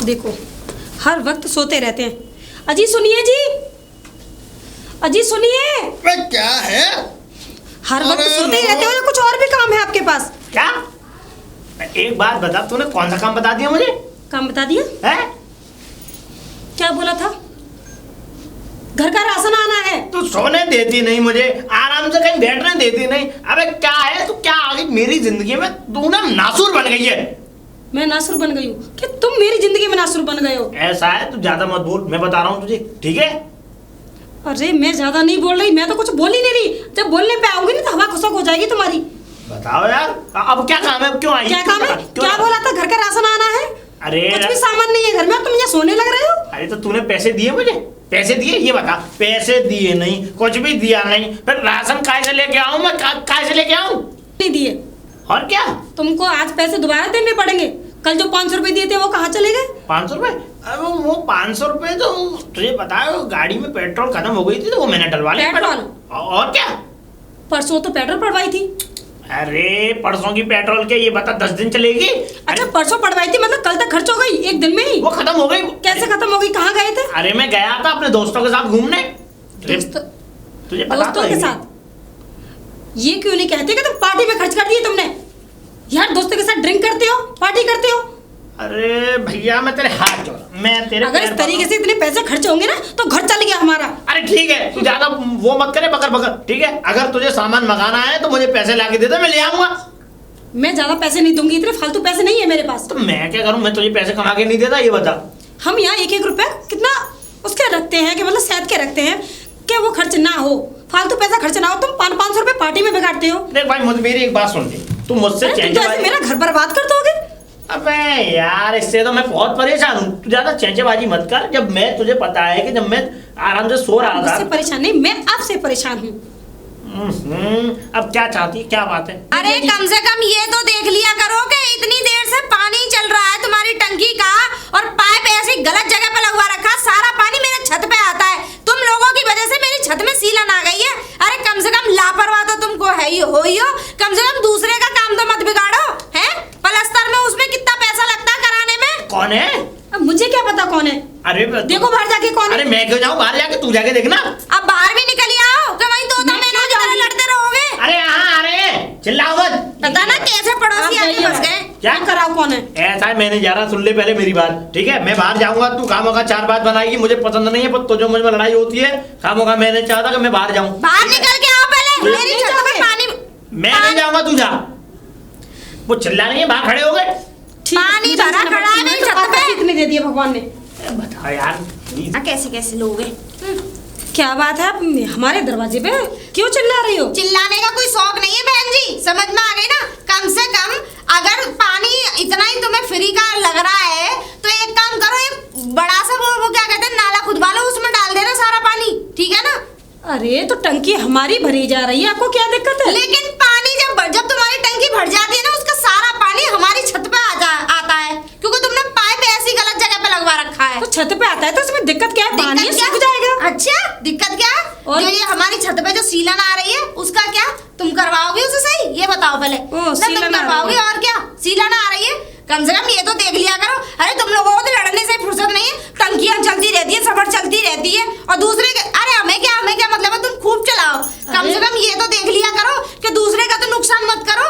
देखो हर वक्त सोते रहते हैं। अजी सुनिए जी, अजी सुनिए। क्या है? हर वक्त सोते ही रहते हो या कुछ और भी काम है आपके पास? क्या? एक बात बता, तूने कौन सा काम बता दिया मुझे? काम बता दिया है? क्या बोला था? घर का राशन आना है। तू सोने देती नहीं मुझे, आराम से कहीं बैठने देती नहीं। अबे क्या है, तू क्या आ गई मेरी जिंदगी में? तू ना नासुर बन गई है। मैं नासुर बन गई हूँ कि तुम मेरी जिंदगी में नासुर बन गए हो? ऐसा है, तू ज्यादा मत बोल, मैं बता रहा हूँ तुझे, ठीक है? अरे मैं ज्यादा नहीं बोल रही, मैं तो कुछ बोल ही नहीं रही। जब बोलने पे आओगी ना तो हवा खुशक हो जाएगी तुम्हारी। बताओ यार, अब क्या काम है? क्यों आई? क्या काम है? क्या बोला था? घर का राशन आना है। अरे कुछ भी सामान नहीं है घर में और तुम यहाँ सोने लग रहे हो। अरे तो तूने पैसे दिए मुझे? पैसे दिए? ये बता। पैसे दिए नहीं, कुछ भी दिया नहीं, फिर राशन काय से लेके आऊं मैं? काय से लेके आऊं? नहीं दिए। और क्या? तुमको आज पैसे दोबारा देने पड़ेंगे। कल जो 500 रुपए दिए थे वो कहाँ चले गए? 500 रुपए? अरे वो 500 रुपए तो तुझे पता है, गाड़ी में पेट्रोल खत्म हो गई थी तो वो मैंने डलवा लिया। पेट्रोल? और क्या? परसों तो पेट्रोल पड़वाई थी। अरे परसों की पेट्रोल के ये बता 10 दिन चलेगी? अच्छा परसों पड़वाई थी, मतलब कल तक खर्च हो गई एक दिन में ही? वो खत्म हो गई। कैसे खत्म हो गई? कहाँ गए थे? अरे मैं गया था अपने दोस्तों के साथ घूमने। तुझे पता दोस्तों के साथ? ये क्यों नहीं कहते कि तुम पार्टी में खर्च कर दिए तुमने? यार दोस्तों के साथ ड्रिंक करते हो, पार्टी करते हो। अरे भैया मैं तेरे हाथ जोड़, मैं तेरे अगर इस तरीके से इतने पैसे खर्च होंगे ना तो घर चल गया हमारा। अरे ठीक है, तू ज्यादा वो मत करे बकर बकर, ठीक है? अगर तुझे सामान मंगाना है तो मुझे पैसे लाके दे दे, मैं ले आऊंगा। मैं ज्यादा पैसे नहीं दूंगी, इतने फालतू पैसे नहीं है मेरे पास। तो मैं क्या करूं? मैं तुझे पैसे कमा के नहीं देता, ये बता। हम यहाँ 1-1 रुपया कितना उसके रखते हैं कि मतलब सेहत के रखते हैं कि वो खर्च ना हो, फालतू पैसा खर्च ना हो। तुम 500 रुपए पार्टी में बिगाड़ते हो। देख भाई मुझे मेरी एक बात सुन ले, तू मुझसे मेरा घर बर्बाद कर दोगे। अबे यार इससे तो मैं बहुत परेशान हूँ। तू ज्यादा चेंचेबाजी मत कर। जब मैं तुझे पता है कि जब मैं आराम से सो रहा था। मुझसे परेशान नहीं, मैं आपसे परेशान हूँ। अब क्या चाहती, क्या बात है? अरे कम से कम ये तो देख लिया करो कि इतनी देर से पानी चल रहा है तुम्हारी टंकी का और पाइप ऐसी गलत जगह पे लगवा रखा, सारा पानी मेरे छत पे आता है। तुम लोगों की वजह से मेरी छत में सीलन आ गई है। अरे कम से कम लापरवाह तो तुमको है ही हो, कम से कम दूसरे का काम तो मत बिगाड़ो। हैं पलस्तर में उसमें कितना पैसा लगता है कराने में? कौन है? अब मुझे क्या पता कौन है? अरे देखो बाहर जाके कौन है। अरे मैं क्यों जाऊँ बाहर? जाके तू जाके देखना। अब बाहर भी निकल आओ कि वहीं तोता मैना की तरह लड़ते रहोगे। अरे हाँ, अरे चिल्लाओ मत। पता ना कैसे पड़ोसी आके फंस गए। क्या कराओ? कौन है? ऐसा है, मैंने जा रहा, सुन ले पहले मेरी बात, ठीक है? मैं बाहर जाऊंगा, तू खामों का 4 बात बनाएगी, मुझे पसंद नहीं है। पर तो जो मुझ में लड़ाई होती है खामों का, मैंने चाहता कि मैं बाहर जाऊं। बाहर निकल के आओ पहले, मेरी छत पे पानी। मैं नहीं जाऊंगा, तू जा। वो चिल्ला रही है, बाहर खड़े हो गए। पानी भरा खड़ा है मेरी छत पे। कितने दे दिए भगवान ने? बताओ यार कैसे कैसे लोग हैं। क्या बात है, आप हमारे दरवाजे पे क्यों चिल्ला रही हो? चिल्लाने का कोई शौक नहीं है बहन जी, समझ में आ गई ना? कम से कम अगर पानी इतना ही तुम्हें फ्री का लग रहा है तो एक काम करो, एक बड़ा सा वो क्या कहते हैं नाला खुदवा लो, उसमें डाल देना सारा पानी, ठीक है ना? अरे तो टंकी हमारी भरी जा रही है, आपको क्या दिक्कत है? लेकिन पानी जब तुम्हारी टंकी भर जाती है ना, उसका सारा पानी हमारी छत पे आता है, क्योंकि तुमने पाइप ऐसी गलत जगह पे लगवा रखा है। तो छत पे आता है तो उसमें दिक्कत क्या है? पानी सूख जाएगा। अच्छा दिक्कत क्या है? और जो ये हमारी छत पे जो सीलन आ रही है उसका क्या तुम करवाओगे उसे सही? ये बताओ पहले। तुम करवाओगे और क्या? सीलन आ रही है, कम से कम ये तो देख लिया करो। अरे तुम लोगों को तो लड़ने से फुर्सत नहीं है, टंकियां चलती रहती है, सफर चलती रहती है और दूसरे के अरे हमें क्या मतलब है? तुम खूब चलाओ, कम से कम ये तो देख लिया करो कि दूसरे का तो नुकसान मत करो।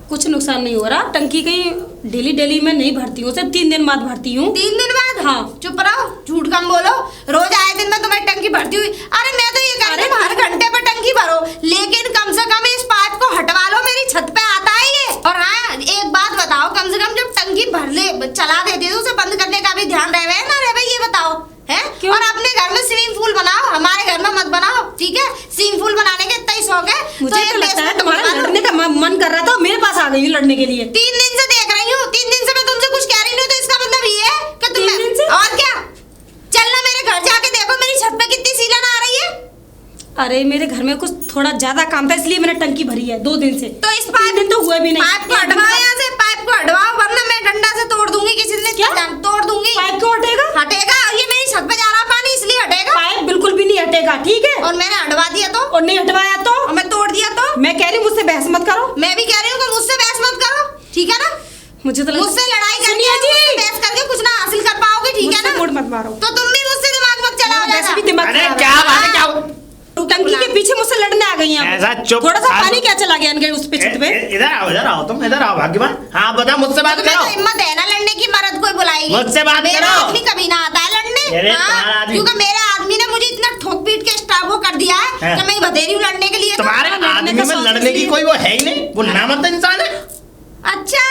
कुछ नुकसान नहीं हो रहा, टंकी कहीं डेली मैं नहीं भरती हूँ, सिर्फ 3 दिन बाद भरती हूँ। 3 दिन बाद? हाँ। चुप रहो, झूठ कम बोलो। रोज आए दिन में तुम्हारी टंकी भरती हुई। अरे मैं तो ये कह रही हूँ हर घंटे पे टंकी भरो, लेकिन कम से कम इस पाइप को हटवा लो, मेरी छत पे आता है ये। और हाँ एक बात बताओ, कम से कम जब टंकी भर ले चला देती है तो उसे बंद करने का भी ध्यान रहे ना रहे, ये बताओ है? और अपने घर में स्विमिंग पूल बनाओ, हमारे घर में मत बनाओ, ठीक है? स्विमिंग पूल बनाने के इतना ही शौक है। मुझे तो लगता है तुम्हारा लड़ने का मन कर रहा था, मेरे पास आ गई हूँ लड़ने के लिए। 3 दिन से देख रही हूँ, 3 दिन से मैं तुमसे कुछ कह रही हूँ, तो इसका मतलब ये है कि तुम और क्या? चलना मेरे घर जाके देखो मेरी छत पे कितनी सीलन आ रही है। अरे मेरे घर में कुछ थोड़ा ज्यादा काम था इसलिए मैंने टंकी भरी है 2 दिन से। तो इस 5 दिन तो हुए भी नहीं। पाइप को हटवाओ यहाँ से, पाइप को हटवाओ वरना मैं डंडा से तोड़ दूंगी, किसी दिन क्या तोड़ दूंगी। पाइप क्यों हटेगा? हटेगा, ये मेरी छत पे जा रहा पानी इसलिए हटेगा। पाइप बिल्कुल भी नहीं हटेगा, ठीक है? और मैंने हटवा दिया तो? और नहीं हटवाया तो? और मैं तोड़ दिया तो? मैं कह रही हूँ मुझसे बहस मत करो। मैं भी कह रही हूँ कि मुझसे बहस मत करो, ठीक है ना? मुझे तो मुझसे लड़ाई करनी है, बहस करके कुछ ना हासिल कर पा रहा हूँ। तो तुम भी मुझसे दिमाग मत चलाओ वैसे भी ज्यादा। दिमाग अरे खराब क्या है। बात है, क्या टंकी के पीछे मुझसे लड़ने आ गई हैं आप। ऐसा चुप, थोड़ा सा फालतू। पानी क्या चला गया इनके उस पे छत पे। इधर आओ तुम, इधर आओ भाग्यवान। हाँ बताओ, मुझसे बात तुम्हें करो। तो हिम्मत है ना लड़ने की, मर्द कोई बुलाएगी। मुझसे बात मेरा करो। आदमी कभी ना आता है लड़ने। अरे हाँ, तुम्हारा आदमी- क्योंकि मेरे आदमी ने मुझे इतना ठोक पीट के स्टाफ कर दिया है हाँ। कि मैं बतेरी हूँ लड़ने के लिए। तो। तुम्हारे लड़ने आदमी का में शौक लड़ने की इसलिए- कोई वो है ही नहीं, वो नामर्द इंसान है। अच्छा,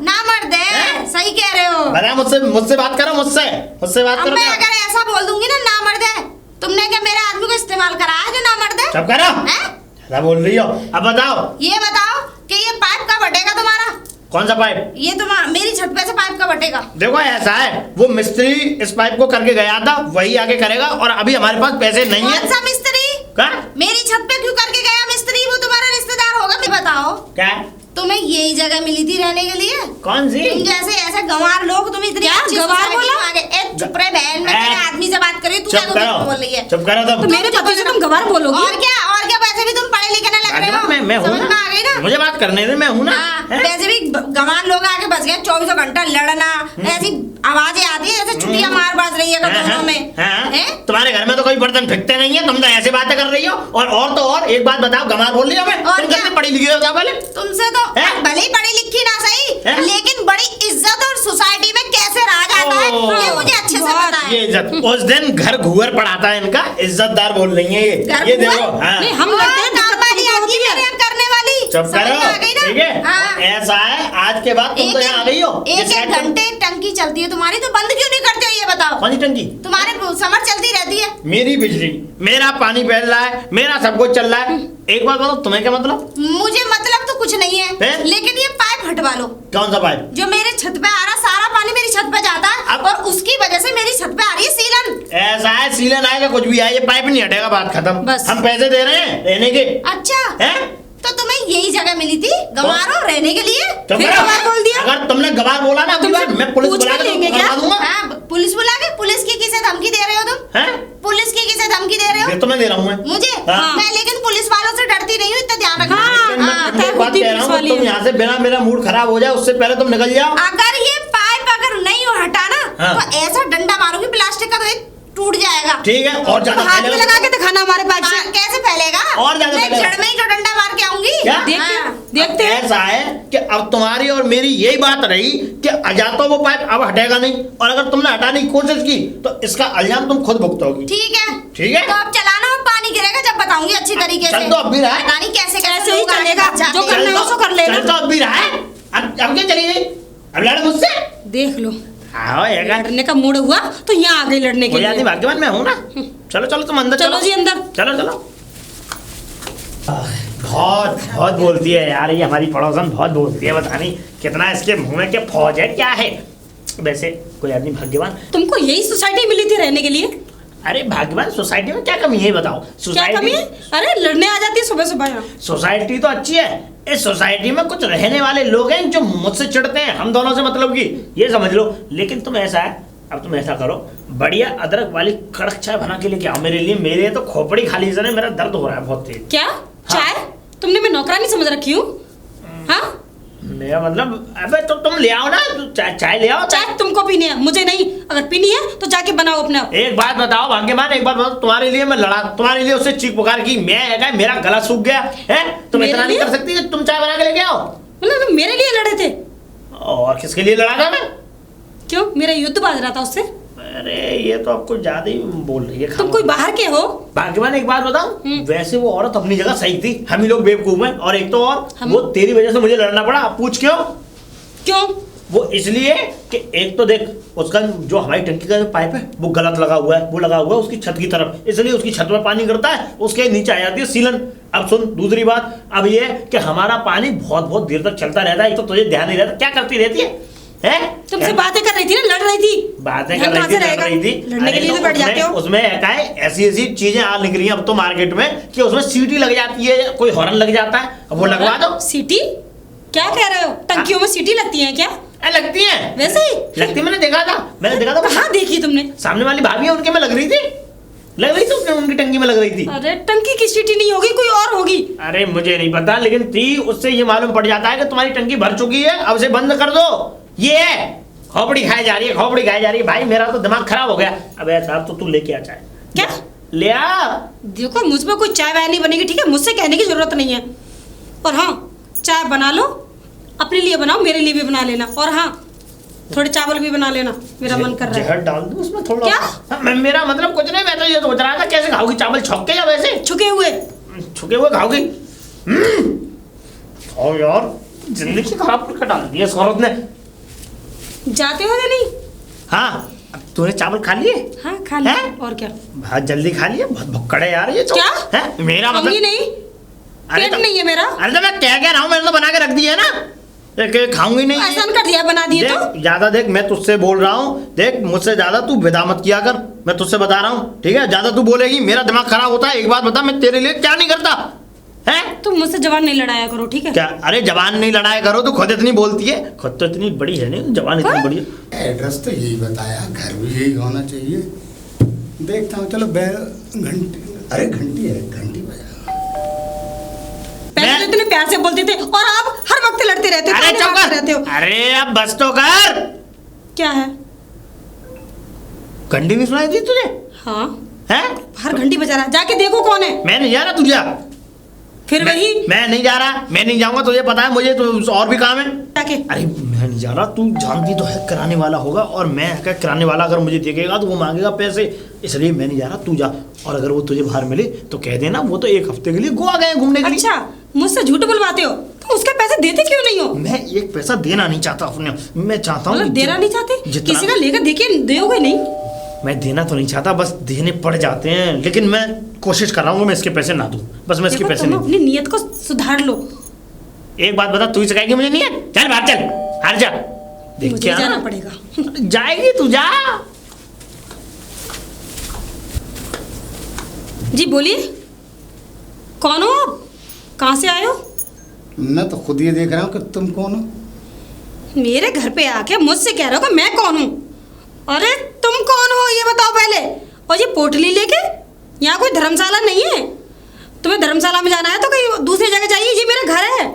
ना मर्द है, हैं? सही कह रहे हो। बताओ, मुझसे बात करो, मुझसे बात अब करो। मैं क्या? अगर ऐसा बोल दूंगी ना मर्द है, तुमने क्या मेरे आदमी को इस्तेमाल करा है जो ना मर्द है? चुप करो, हैं? क्या बोल रही हो? अब बताओ, ये बताओ कि ये पाइप कब बटेगा तुम्हारा? कौन सा पाइप? ये तुम्हारा मेरी छत पे से पाइप कब बटेगा? देखो ऐसा है, वो मिस्त्री इस पाइप को करके गया था, वही आगे करेगा, और अभी हमारे पास पैसे नहीं कौन है। सा मिस्त्री? क्या? मेरी छत पे क्यों करके गया मिस्त्री? वो तुम्हारा रिश्तेदार होगा। मैं बताओ, क्या? तुम्हें यही जगह मिली थी रहने के लिए? कौन सी? तुम जैसे ऐसे गंवार लोग, तुम इतनी क्या अच्छी गंवार सोसाइटी बोला? में आ गए। ए, चुप रहे बहन, मैं तेरे आदमी से बात कर रही हूँ, तू चुप क्या करो, बोल रही है? चुप करो तुम। तो मेरे पति से तुम गवार बोलोगी? और क्या वैसे भी तुम पढ़े लिखे ना लग रहे हो। मैं हूँ समझ ना, में आ गई ना? मुझे बात करने दे, मैं हूँ ना। हाँ, हैं? वैसे भी गंवार लोग आके बस गए, 24 घंटा लड़ना, ऐसी आवाजें आती है जैसे छुट्टियां मार बज रही है कटोरों में। हाँ, हैं? तुम्हारे घर में तो कोई बर्तन फेंकते नहीं है, तुम तो ऐसे बातें कर रही हो। और तो और एक बात बताओ, गंवार बोल रही हो? मैं और तुम क्या? कैसे पढ़ी लिखी हो? पहले तुमसे तो हैं? भले ही पढ़ी लिखी ना सही, हैं? लेकिन बड़ी इज्जत और सोसाइटी में कैसे रहा जाता है ओह। ये मुझे अच्छे से बहुत। पता है। ये इज्जत, उस दिन घर घूवर पढ़ाता है इनका, इज्जतदार बोल रही है घर ये घूवर? देखो। हाँ। नहीं, हम लड़ते हैं, काम दिक्कत वाली तुमको आदमी होती है। मेरे करने वाली। चुप समझ में आ गई करो, ना? ठीक है? हाँ। ऐसा है, आज के बाद तुम तो यहाँ आ गई हो। ये एक साइड घंटे टंकी चलती है तुम्हारी, तो बंद क्यों नहीं करते हो ये बताओ? कौन सी टंकी? तुम्हारे समर चलती रहती है। मेरी बिजली, मेरा पानी बह रहा है, मेरा सब कुछ चल रहा है। एक बात बताओ, तुम्हें क्या मतलब? मुझे मतलब तो कुछ नहीं है, हैं? लेकिन ये पाइप हटवा लो। कौन सा पाइप? जो मेरे छत पे आ रहा, सारा पानी मेरी छत पे जाता है अब- और उसकी वजह से मेरी छत पे आ रही है सीलन। ऐसा है, सीलन आएगा कुछ भी आए, ये पाइप नहीं हटेगा, बात खत्म। बस। हम पैसे दे रहे हैं रहने के। अच्छा, हैं? तो तुम्हें यही जगह मिली थी गंवारो रहने के लिए? तो फिर मेरा- गंवार बोल दिया? अगर तुमने गवार बोला ना, अगली बार मैं पुलिस पूछ बुला के के लेंगे तुमको क्या? करवा दूंगा। हाँ, पुलिस बुला के? पुलिस की किसे धमकी दे रहे हो तुम? हैं? पुलिस की किसे धमकी दे रहे हो? ये तो मैं दे रहा हूँ मैं। मुझे? हाँ। मैं लेकिन पुलिस वालों से डरती नहीं हूँ, इतना ध्यान रखना। हाँ, लेकिन मैं हाँ, तुमको एक बात होती कह रहा हूँ, पुलिस वाली तुम है। यहाँ से बिना मेरा मूड खराब हो जाए उससे पहले तुम निकल जाओ। अगर ये पाइप अगर नहीं हटाना हाँ। तो ऐसा डंडा मारूंगी प्लास्टिक का, तो ये टूट जाएगा। ठीक है, और ज्यादा हाथ में फैलेगा लगा के दिखाना हमारे पाइप हाँ, से। कैसे फैलेगा? और ज्यादा मैं फैलेगा। जड़ में ही जो डंडा मार के आऊंगी। क्या? देखते हैं। ऐसा है कि अब तुम्हारी और मेरी यही बात रही कि या तो वो पाइप अब हटेगा नहीं, और अगर तुमने हटाने की कोशिश की तो इसका इल्जाम तुम खुद भुगतोगी। ठीक है, ठीक है? तो अब चलाना और पानी गिरेगा जब बताऊंगी अच्छी तरीके से। चल तो अब भी रहा है। पता नहीं कैसे ऐसे ही लोग आगे चलेगा, बढ़ जाते जो हैं। करना है उसको कर लेना। चल तो अब भी रहा है। अब क्या चली गई? अब लड़ मुझसे? देख लो, आओ एक लड़ने का मूड हुआ तो यहाँ आ गई लड़ने के कोई आदमी लिए। भाग्यवान मैं हूँ ना। चलो चलो तुम अंदर चलो जी अंदर। चलो चलो। बहुत बहुत बोलती है यार, ये हमारी पड़ोसन बहुत बोलती है, पता नहीं कितना इसके मुंह में क्या फौज है, क्या है। वैसे कोई आदमी भाग्यवान, तुमको यही सोसाइटी मिली थी रहने के लिए? अरे भाग्यवान सोसाइटी में क्या कमी है ये बताओ? क्या कमी है? अरे लड़ने आ जाती है सुबह सुबह यहाँ। सोसाइटी तो अच्छी है, इस सोसाइटी में कुछ रहने वाले लोग हैं जो मुझसे चिढ़ते हैं, हम दोनों से मतलब की, ये समझ लो। लेकिन तुम ऐसा है, अब तुम ऐसा करो, बढ़िया अदरक वाली कड़क चाय बना के लेके आओ मेरे लिए। मेरे तो खोपड़ी खाली से मेरा दर्द हो रहा है बहुत तेज। क्या चाय? तुमने मैं नौकरानी समझ रखी हूँ? हाँ, मेरा मतलब, अबे तो तुम ले आओ ना, चाय ले आओ। चाय तुमको पीनी है, मुझे नहीं। अगर पीनी है तो जाके बनाओ अपने आप। एक बात बताओ भाग्यमान, एक बात बताओ, तुम्हारे लिए मैं लड़ा, तुम्हारे लिए उससे चीख पुकार की, मैं मेरा गला सूख गया है, तुम मेरे इतना नहीं लिए? कर सकती कि तुम चाय बना के लेके आओ? मतलब तुम मेरे लिए लड़े थे? और किसके लिए लड़ा था मैं? क्यों? मेरा युद्ध बाज रहा था उससे। अरे ये तो आपको ज्यादा ही बोल रही है। तुम कोई बाहर के हो? भाग्यवान एक बात बताऊं, वैसे वो औरत अपनी जगह सही थी, हम ही लोग बेवकूफ हैं। और एक तो और हम- वो तेरी वजह से मुझे लड़ना पड़ा। अब पूछ क्यों? क्यों? वो इसलिए कि एक तो देख, उसका जो हमारी टंकी का जो पाइप है वो गलत लगा हुआ है, वो लगा हुआ है उसकी छत की तरफ, इसलिए उसकी छत में पानी गिरता है, उसके नीचे आ जाती है सीलन। अब सुन दूसरी बात, अब ये कि हमारा पानी बहुत बहुत देर तक चलता रहता है, एक तो तुझे ध्यान नहीं रहता, क्या करती रहती है? तुमसे बातें कर रही थी ना, लड़ रही थी। बातें ध्यान कर कहाँ रही से थी, रहेगा? लड़ रही थी। लड़ने के अरे लिए तो बैठ उसमें- जाते हो। उसमें क्या है, ऐसी ऐसी चीजें आ निकली हैं अब तो मार्केट में कि उसमें सीटी लग जाती है, कोई हॉर्न लग जाता है, अब वो लगवा दो। सीटी? क्या कह रहे हो? टंकियों में सीटी लगती है क्या? लगती है वैसे ही लगती, मैंने देखा था। कहाँ देखी तुमने? सामने वाली भाभी है उनके में लग रही थी, उनकी टंकी में लग रही थी। अरे टंकी की सीटी नहीं होगी, कोई और होगी। अरे मुझे नहीं पता, लेकिन थी, उससे ये मालूम पड़ जाता है कि तुम्हारी टंकी भर चुकी है, अब से बंद कर दो। ये है खोपड़ी खाई जा रही है, खोपड़ी खाई जा रही है। भाई मेरा तो दिमाग खराब हो गया। अबे साहब तो तू लेके आ चाय। क्या ले आ। देखो मुझ में कोई चाय वाय नहीं बनेगी, ठीक है? मुझसे कहने की जरूरत नहीं है। और हाँ, चाय बना लो, अपने लिए बनाओ, मेरे लिए भी बना लेना। और हाँ, थोड़े चावल भी बना लेना, मेरा मन कर रहा है। जहर डाल दूं उसमें थोड़ा? क्या? मेरा मतलब कुछ नहीं, मैं तो ये सोच रहा था कैसे खाओगी चावल, छौंक के या वैसे छुके हुए? छुके हुए खाओगी? और यार जिंदगी खराब करके डाल दी इस औरत ने। जाते हो या नहीं? हाँ, अब तूने चावल खा लिए? हाँ खा लिया। हैं? और क्या? बहुत जल्दी खा लिए, बहुत भुक्कड़ है यार ये तो। क्या? है मेरा खाऊंगी मतलब नहीं, अरे पेट तो- नहीं है मेरा। अरे तो मैं क्या रहा हूँ, मैंने तो बना के रख दिया है ना, खाऊंगी नहीं। आसान कर दिया, बना दिए तो। देख ज्यादा देख, मैं तुझसे बोल रहा हूँ, देख मुझसे ज्यादा तू विदा मत किया कर, मैं तुझसे बता रहा हूँ, ठीक है? ज्यादा तू बोलेगी मेरा दिमाग खराब होता है। एक बात बता, मैं तेरे लिए क्या नहीं करता है? तुम मुझसे जवान नहीं लड़ाया करो, ठीक है? क्या? अरे जवान नहीं लड़ाया करो, तो खुद इतनी बोलती है, खुद तो इतनी बड़ी है नहीं, जवान इतनी बड़ी है। एड्रेस तो यही बताया, घर भी यही होना चाहिए। देखता हूँ, चलो घंटी, अरे घंटी है, घंटी बजा। पहले तो इतने प्यार से बोलते थे और अब हर वक्त लड़ते रहते हो, अरे ताने चुप मारते रहते हो। कर, अरे अब बस तो कर। क्या है? घंटी नहीं सुनाई दी तुझे? हाँ, है? हर घंटी बजा रहा है, जाके देखो कौन है। मैं नहीं जा रहा, तू जा। फिर वही मैं नहीं जा रहा, मैं नहीं जाऊंगा, तुझे पता है मुझे तो और भी काम है। जाके। अरे मैं नहीं जा रहा, तू जानती तो है कराने वाला होगा, और मैं क्या कराने वाला अगर मुझे देखेगा तो वो मांगेगा पैसे, इसलिए मैं नहीं जा रहा, तू जा। और अगर वो तुझे बाहर मिले तो कह देना वो तो एक हफ्ते के लिए गोवा गए घूमने के लिए। अच्छा, मुझसे झूठ बुलवाते हो तो उसके पैसे देते क्यों नहीं हो? मैं एक पैसा देना नहीं चाहता अपने, मैं चाहता हूँ मतलब देना नहीं चाहते? किसी का लेकर देखिए, दोगे नहीं? मैं देना तो नहीं चाहता, बस देने पड़ जाते हैं, लेकिन मैं कोशिश कर रहा हूँ मैं इसके पैसे ना दूं, बस मैं इसके पैसे तुम नहीं। अपनी नियत को सुधार लो। एक बात बता, तू ही सिखाएगी मुझे नहीं है? चल बाहर चल, हार जा। देख मुझे क्या जाना पड़ेगा। जाएगी तू, जा। जी बोलिए, कौन हो आप? कहाँ से आए हो? मैं तो खुद ये देख रहा हूँ कि तुम कौन हो। मेरे घर पे आके मुझसे कह रहे हो कि मैं कौन हूँ? अरे तुम कौन हो ये बताओ पहले। और ये पोटली लेके, यहाँ कोई धर्मशाला नहीं है, तुम्हें धर्मशाला में जाना है तो कहीं दूसरी जगह जाइए, ये मेरा घर है।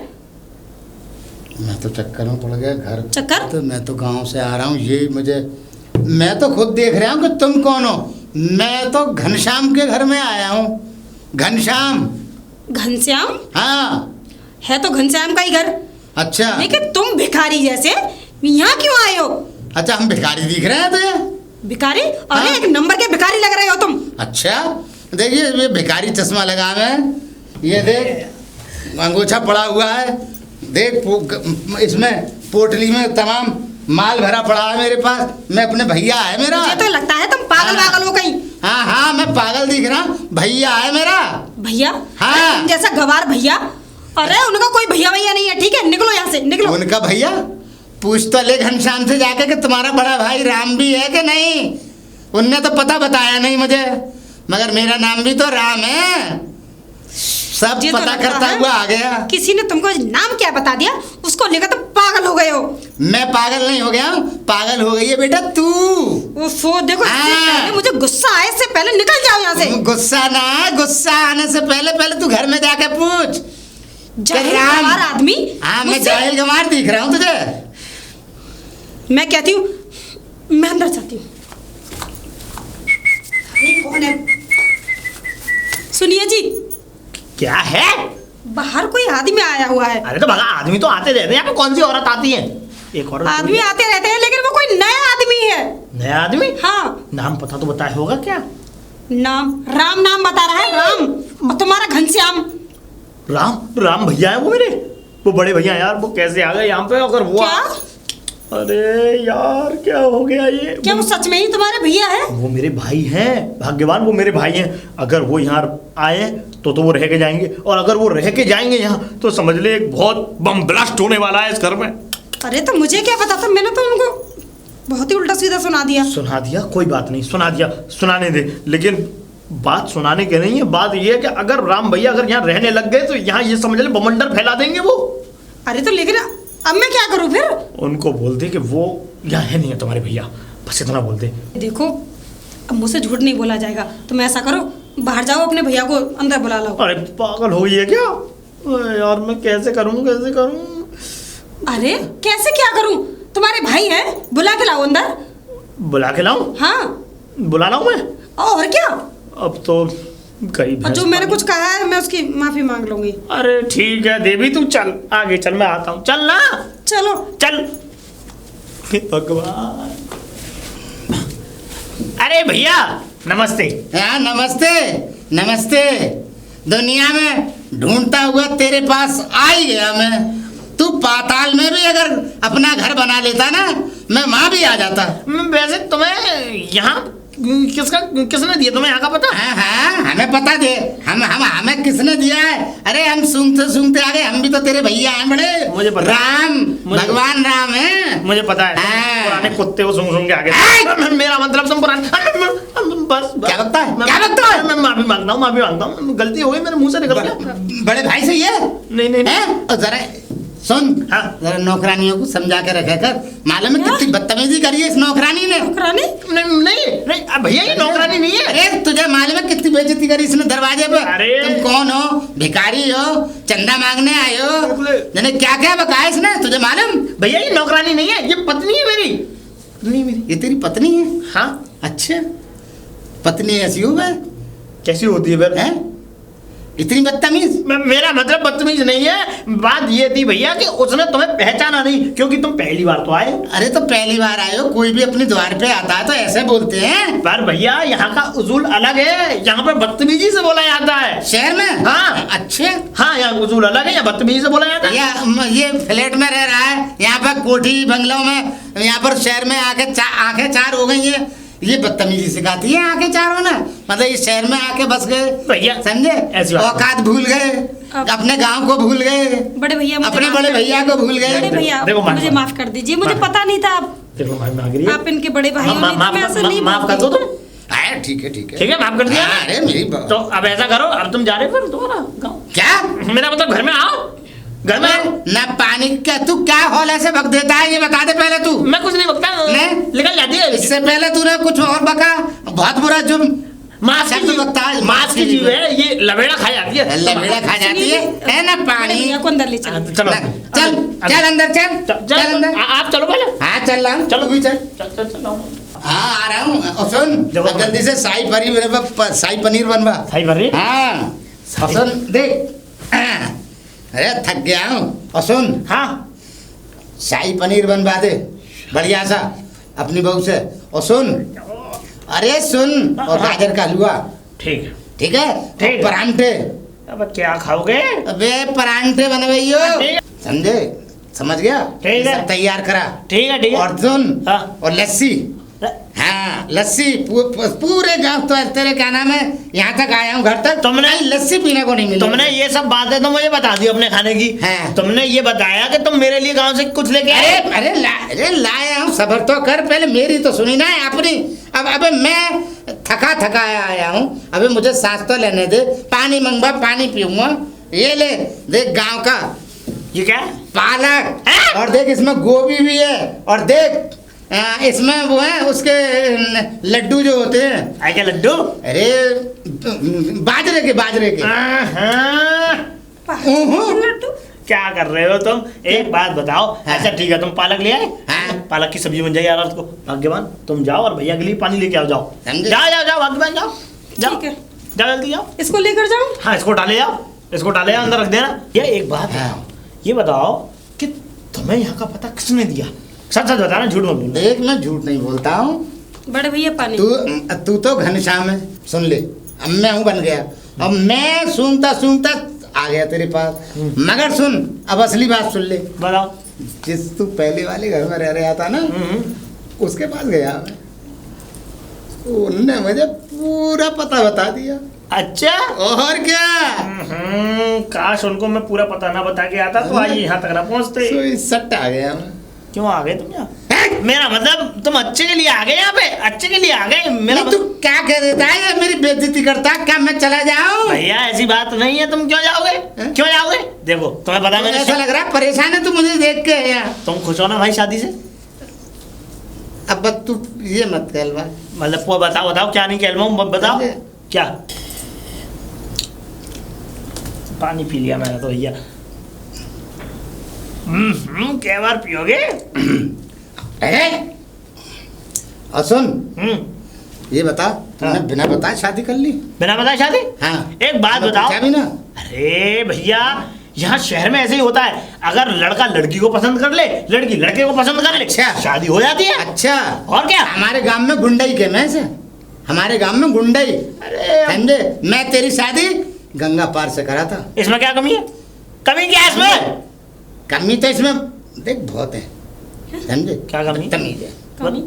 मैं तो चक्कर में पड़ गया घर। चक्कर? तो मैं तो गांव से आ रहा हूँ, ये मुझे, मैं तो खुद देख रहा हूँ कि तुम कौन हो। मैं तो घनश्याम के घर में आया हूँ। घनश्याम। घनश्याम? हाँ। है तो घनश्याम का ही घर, अच्छा, लेकिन तुम भिखारी जैसे यहाँ क्यों आए हो? अच्छा हम भिखारी दिख रहे हैं तुझे? भिखारी? अरे हाँ। एक नंबर के भिखारी लग रहे हो तुम। अच्छा, देखिए ये भिखारी चश्मा लगा मैं, ये देख अंगूछा पड़ा हुआ है, देख इसमें पोटली में तमाम माल भरा पड़ा है मेरे पास। मैं अपने भैया है मेरा। मुझे तो लगता है तुम पागल हाँ। वागल हो कहीं। हाँ हाँ, मैं पागल दिख रहा हूँ, भैया है मेरा। भैया? हाँ। अरे तुम जैसा गवार भैया, अरे उनका कोई भैया भैया नहीं है, ठीक है? निकलो यहाँ से, निकलो। उनका भैया? पूछ तो ले घनश्याम से जाके कि तुम्हारा बड़ा भाई राम भी है कि नहीं। उनने तो पता बताया नहीं मुझे, मगर मेरा नाम भी तो राम है। सब ये तो पता लगता करता है हुआ आ गया। किसी ने तुमको नाम क्या बता दिया, उसको लेकर तुम पागल हो गए हो। मैं पागल नहीं हो गया हूँ, पागल हो गई है बेटा तू। ओफो, देखो इससे हाँ। पहले मुझे गुस्सा आए से पहले निकल जाओ यहाँ से। गुस्सा ना, गुस्सा आने से पहले पहले तू घर में जाके पूछ। जाहिल राम। गंवार आदमी। हाँ, मैं मुझसे- जाहिल गंवार दिख रहा हूँ तुझे। मैं कहती हूँ, मैं अंदर जाती हूँ। अरे कौन है? सुनिए जी, क्या है? बाहर कोई आदमी आया हुआ है। अरे तो भगा, आदमी तो आते रहते हैं, यहाँ पे कौन सी औरत आती है? एक औरत आदमी आते रहते हैं, लेकिन वो कोई नया आदमी है। नया आदमी? हाँ। नाम पता तो बताया होगा क्या? नाम? राम नाम बता रहा है, राम। और तुम्हारा घनश्याम। राम? राम भैया है वो मेरे, वो बड़े भैया यार। वो कैसे आ गए यहाँ पे? अगर वो क्या? अरे यार क्या हो गया ये? क्या वो सच में ही तुम्हारे भैया है? वो मेरे भाई हैं, भाग्यवान वो मेरे भाई हैं। अगर वो यहाँ आए तो वो रह के जाएंगे, और अगर वो रह के जाएंगे यहाँ तो समझ ले एक बहुत बम ब्लास्ट होने वाला है इस घर में। अरे तो मुझे क्या पता था, मैंने तो उनको बहुत ही उल्टा सीधा सुना दिया। सुना दिया? कोई बात नहीं, सुना दिया, सुनाने दे। लेकिन बात सुनाने की नहीं है, बात ये है कि अगर राम भैया अगर यहाँ रहने लग गए तो यहाँ ये समझ ले बमंडर फैला देंगे वो। अरे तो लेकिन अब मैं क्या करूँ फिर? उनको बोल दे कि वो यहाँ है नहीं है तुम्हारे भैया, बस इतना बोल दे। देखो, अब मुझसे झूठ नहीं बोला जाएगा, तुम ऐसा करो, बाहर जाओ, अपने भैया को अंदर बुला लो। अरे पागल हो गई है क्या? अरे यार मैं कैसे करूँ, कैसे करूँ? अरे कैसे क्या करूँ? तुम्हारे भाई हैं, बुला के लाओ अंदर। बुला के लाऊं? हाँ, बुला लाऊं मैं? और क्या। अब तो गई और भैंस जो मैंने पानी। कुछ कहा है मैं उसकी माफी मांग लूंगी। अरे ठीक है देवी, तू चल आगे चल, मैं आता हूँ। चल ना, चलो। चल। हे भगवान। अरे भैया नमस्ते। हाँ नमस्ते नमस्ते। दुनिया में ढूंढता हुआ तेरे पास आ ही गया मैं। तू पाताल में भी अगर अपना घर बना लेता ना, मैं वहां भी आ जाता। वैसे तुम्हें यहाँ किसने दिया, तुम्हें यहाँ का पता? हाँ हाँ हमें पता दे, हमें किसने दिया है। अरे हम सूंघते आ गए, हम भी तो तेरे भैया हैं बड़े। मुझे पता। राम, भगवान राम है। मुझे पता है, हाँ। पुराने कुत्ते को सूंघ के आगे। मेरा मतलब तुम पुराने बस क्या बकता है? क्या बकता है? मैं माफी मांगता हूँ, गलती हो गई, मेरे मुंह से निकल गया। बड़े भाई से ये नहीं हैं? और जरा सुन, हाँ। जरा नौकरानियों को समझा के रखा कर। मालूम है क्या? कितनी बदतमीजी करी है इस नौकरानी ने। नौकरानी? नहीं अब भैया ये नौकरानी नहीं है। अरे तुझे मालूम है कितनी बेइज्जती करी इसने दरवाजे पे। अरे। तुम कौन हो? भिखारी हो? चंदा मांगने आए हो? मैंने क्या क्या बकाया इसने, तुझे मालूम? भैया ये नौकरानी नहीं है, ये पत्नी है मेरी। पत्नी मेरी। ये तेरी पत्नी है? हाँ। अच्छा, पत्नी ऐसी हो गए? कैसी होती है फिर? हैं? इतनी बदतमीज? मेरा मतलब बदतमीज नहीं है, बात ये थी भैया कि उसने तुम्हें पहचाना नहीं, क्योंकि तुम पहली बार तो आए। अरे तो पहली बार आए हो, कोई भी अपने द्वार पे आता है तो ऐसे बोलते हैं। पर भैया यहाँ का उसूल अलग है, यहाँ पे बदतमीजी से बोला जाता है। शहर में? हाँ। अच्छे। हाँ यहाँ उसूल अलग है, यहाँ बदतमीजी से बोला जाता है। ये फ्लैट में रह रहा है, यहाँ पर कोठी बंगलों में, यहाँ पर शहर में आके आंखें चार हो गई है। ये बदतमीजी सिखाती है आंखें चार होना, मतलब इस शहर में आके बस गए भैया समझे, ऐसी बात औकात भूल गए, अपने गांव को भूल गए, बड़े भैया मुझे अपने माफ बड़े कर भैया को भूल बड़े गए। भैया देखो, मुझे माफ कर दीजिए, मुझे पता नहीं था आप देखो मांग रही है। आप इनके बड़े भाई हो, नहीं तो मैं ऐसे नहीं माफ कर दो तुम। अरे ठीक है ठीक है ठीक है माफ कर दिया। हाँ, अरे मेरी तो अब ऐसा करो, अब तुम जा रहे हो फिर तुम्हारा गाँव? क्या मेरा मतलब घर में आओ, घर में आओ। ना पानी का तू क्या हॉल ऐसे भग देता है, ये बता दे पहले तू। मैं कुछ नहीं बकता, नहीं? निकल जाती है। इससे पहले तूने कुछ और बका, बहुत बुरा जुर्म। मांस की शब्द जीव बकता है, मांस की जीव है, ये लवेड़ा खा जाती है। लवेड़ा खा जाती है ना बड़े पानी। भैया को अंदर ले चलो। चलो चल चल अंदर चल अंदर। आप चलो पहले। हाँ चल रहा हूँ, चलो तू भी चल। चल हाँ आ रहा हूँ। और सुन देखो। अब जल्दी से शाही पनीर बनवा। सही भर रही। हाँ और सुन देख, अरे थक गया हूँ। और सुन हाँ शाही पनीर बनवा दे बढ़िया सा अपनी बहू से। और सुन, अरे सुन, और गाजर का हलवा। ठीक है ठीक है, ठीक। और परांठे। अब क्या खाओगे? अबे परांठे बनवाइयो, ठीक है। समझे, समझ गया? ठीक है। ये सब तैयार करा। ठीक है ठीक है। और सुन, हाँ। और लस्सी। हाँ लस्सी पूरे गांव तो तेरे क्या नाम है, यहाँ तक आया हूँ घर तक, तुमने कहीं लस्सी पीने को नहीं मिली। तुमने ये सब बातें तो मुझे बता दी अपने खाने की। हाँ। तुमने ये बताया कि तुम मेरे लिए गांव से कुछ लेके आए। अरे लाया हूँ, सबर तो कर, पहले मेरी तो सुनी ना अपनी। अब अबे मैं थका आया हूँ, अबे मुझे सांस तो लेने दे। पानी मंगवा, पानी पीऊंगा। ये ले देख गांव का ये क्या? पालक, हाँ? और देख इसमें गोभी भी है, और देख इसमें वो है उसके लड्डू जो होते हैं। आए क्या लड्डू? अरे बाजरे के लड्डू क्या कर रहे हो तुम? एक बात बताओ। हाँ। अच्छा ठीक है, तुम पालक ले आए। हाँ। पालक की सब्जी बन जाएगी यार को। भाग्यवान तुम जाओ और भैया के लिए पानी लेके आओ। जाओ समझे? जाओ भाग्यवान जाओ जाओ। ठीक है। जाओ जल्दी जाओ। इसको लेकर जाऊं? हाँ इसको डाले जाओ, इसको डाले जाओ, अंदर रख देना। ये एक बात है, हाँ। ये बताओ कि तुम्हें यहाँ का पता किसने दिया? सच सच बताना, झूठ मत बोलना। देख मैं झूठ नहीं बोलता हूँ। बड़े भैया पानी। तू तो घनश्याम है, सुन ले, अब मैं हूँ बन गया। अब मैं सूंघता आ गया तेरे पास। मगर सुन, अब असली बात सुन ले। बताओ। जिस तू पहले वाले घर में रह रहा था ना, उसके पास गया मैं, उनने मुझे पूरा पता बता दिया। अच्छा और क्या, काश उनको मैं पूरा पता ना बता के आता तो आज यहाँ तक ना पहुँचते। तो सट्टा आ गया मैं। क्यों आ गए तुम यहाँ? मेरा मतलब तुम अच्छे के लिए आ गए यहाँ पे, अच्छे के लिए आ गए। मेरा नहीं, तू क्या कह देता है, ये मेरी बेइज्जती करता है क्या, मैं चला जाऊं? भैया ऐसी बात नहीं है, तुम क्यों जाओगे? क्यों जाओगे? देखो तुम्हें पता है ऐसा लग रहा है परेशान है तू मुझे देख के यार। तुम खुश हो ना भाई शादी से? अब बस तू ये मत कहलवा। मतलब वो बताओ क्या नहीं कहलवा, बताओ क्या। पानी पी लिया मैंने तो भैया। क्या बार पियोगे? अरे और सुन, हम्म। ये बता, तुमने बिना बताए शादी कर ली? बिना बताए शादी? हाँ। एक बात तो बताओ। पूछा भी ना। अरे भैया, यहाँ शहर में ऐसे ही होता है, अगर लड़का लड़की को पसंद कर ले, लड़की लड़के को पसंद कर ले, अच्छा। शादी हो जाती है। अच्छा, और क्या? हमारे गांव में गुंडई के में से, हमारे गांव में गुंडई। अरे समझे? मैं तेरी शादी गंगा पार से करा था। इसमें क्या कमी है? कमी क्या है इसमें? कमी तो इसमें देख बहुत है, समझे? क्या कमी? तमीज है। कमी?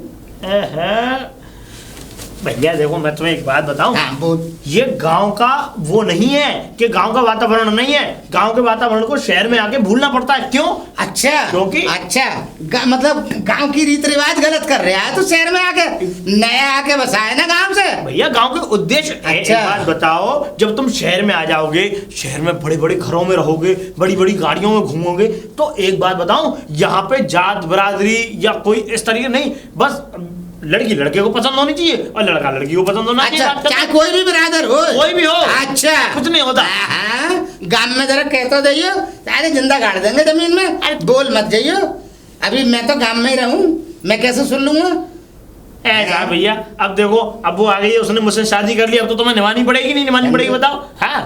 भैया देखो, मैं तुम्हें एक बात बताऊं, हाँ बोल। ये गांव का वो नहीं है कि गांव का वातावरण नहीं है। गांव के वातावरण को शहर में आके भूलना पड़ता है। क्यों? अच्छा, क्योंकि अच्छा मतलब गांव की रीति रिवाज गलत कर रहा है तो शहर में आके नया आके बसा है ना गांव से। भैया गांव के उद्देश्य अच्छा। एक बात बताओ, जब तुम शहर में आ जाओगे, शहर में बड़े बड़े घरों में रहोगे, बड़ी बड़ी गाड़ियों में घूमोगे, तो एक बात बताऊं, यहाँ पे जात बरादरी या कोई इस तरीके नहीं, बस लड़की लड़के को पसंद होनी चाहिए और लड़का लड़की को पसंद होना चाहिए। अच्छा, क्या कोई भी बिरादर हो? कोई भी हो। अच्छा, कुछ नहीं होता। हाँ, गांव में जरा कह तो जाइयो, सारे जिंदा गाड़ देंगे जमीन में। बोल मत जाइयो, अभी मैं तो गांव में ही रहूं, मैं कैसे सुन लूंगा? ऐसा भैया, अब देखो, अब वो आ गई है, उसने मुझसे शादी कर ली, अब तो तुम्हें निभानी पड़ेगी, नहीं निभानी पड़ेगी बताओ? हाँ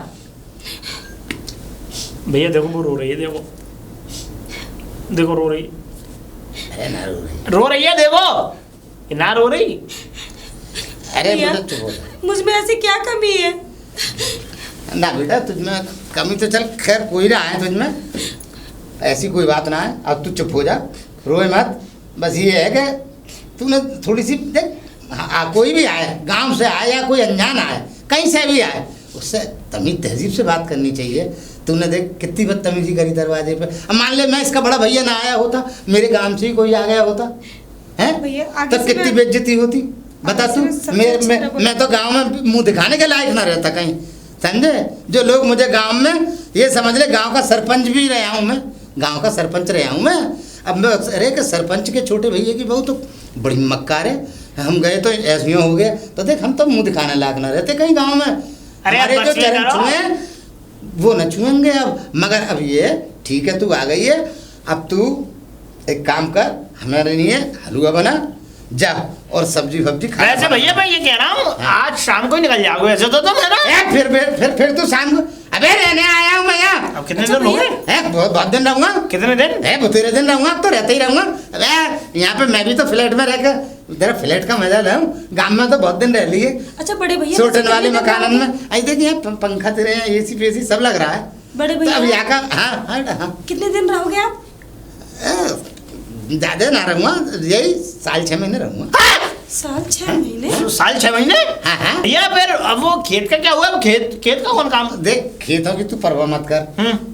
भैया देखो, वो रो रही है, देखो देखो रो रही है। अरे ना रो रही। रो रही है, देखो ना रो रही। अरे भैया, बेटा चुप हो जा। मुझ में ऐसी क्या कमी है? ना बेटा, तुझमें कमी तो चल खैर कोई ना है तुझमें, ऐसी कोई बात ना है। अब तू चुप हो जा, रोए मत। बस ये है कि तूने थोड़ी सी देख, कोई भी आए, गांव से आए या कोई अनजान आए, कहीं से भी आए, उससे तमीज तहजीब से बात करनी चाहिए। तूने देख कितनी बदतमीजी करी दरवाजे पे। अब मान ले मैं इसका बड़ा भैया ना आया होता, मेरे गांव से ही कोई आ गया होता भैया, है, आगे तो से कितनी मैं- बेइज्जती होती बता आगे तू। से सबसे अच्छा बोला। मैं तो गांव में मुंह दिखाने के लायक ना रहता कहीं, समझे? जो लोग मुझे गांव में, ये समझ ले गांव का सरपंच भी रहा हूँ मैं, गांव का सरपंच रहा हूँ मैं। अब मैं अरे कि सरपंच के छोटे भैया की बहू तो बड़ी मक्कार है, हम गए तो ऐसे हो गया, तो देख हम तो मुंह दिखाने लायक ना रहते कहीं गाँव में। अरे हमारे अब जो बस ये चरण करो। छुए वो न छुएंगे अब। मगर अब ये ठीक है, तू आ गई है, अब तू एक काम कर, हमारे लिए हलवा बना जा और सब्जी फब्जी खा। वैसे भैया मैं ये कह रहा हूँ, आज शाम को ही निकल जाओगे वैसे तो तुम, है ना? फिर तू शाम को, अबे रहने आया हूँ मैं यहाँ। अब कितने दिन हो गए? बहुत दिन रहूंगा। कितने दिन? तेरे दिन रहूंगा, अब तो रहते ही रहूंगा। अबे यहाँ पे मैं भी तो फ्लैट में रहकर तेरा फ्लैट का मजा ले हूँ, गाँव में तो बहुत दिन रह लिए। अच्छा बड़े भैया, सोटन वाले कितने दिन मकान में रहोगे? आई देखिए पंखा तेरे यहाँ एसी पेसी सब लग रहा है। बड़े तो अब भैया, यहाँ का हाँ कितने दिन रहोगे आप? ज्यादा ना रहूंगा, यही 6.5 महीने रहूंगा। साल 6 महीने? साल 6 महीने? हाँ हाँ। भैया फिर अब वो खेत का क्या हुआ? वो खेत का कौन काम? देख खेतों की तू परवाह मत कर,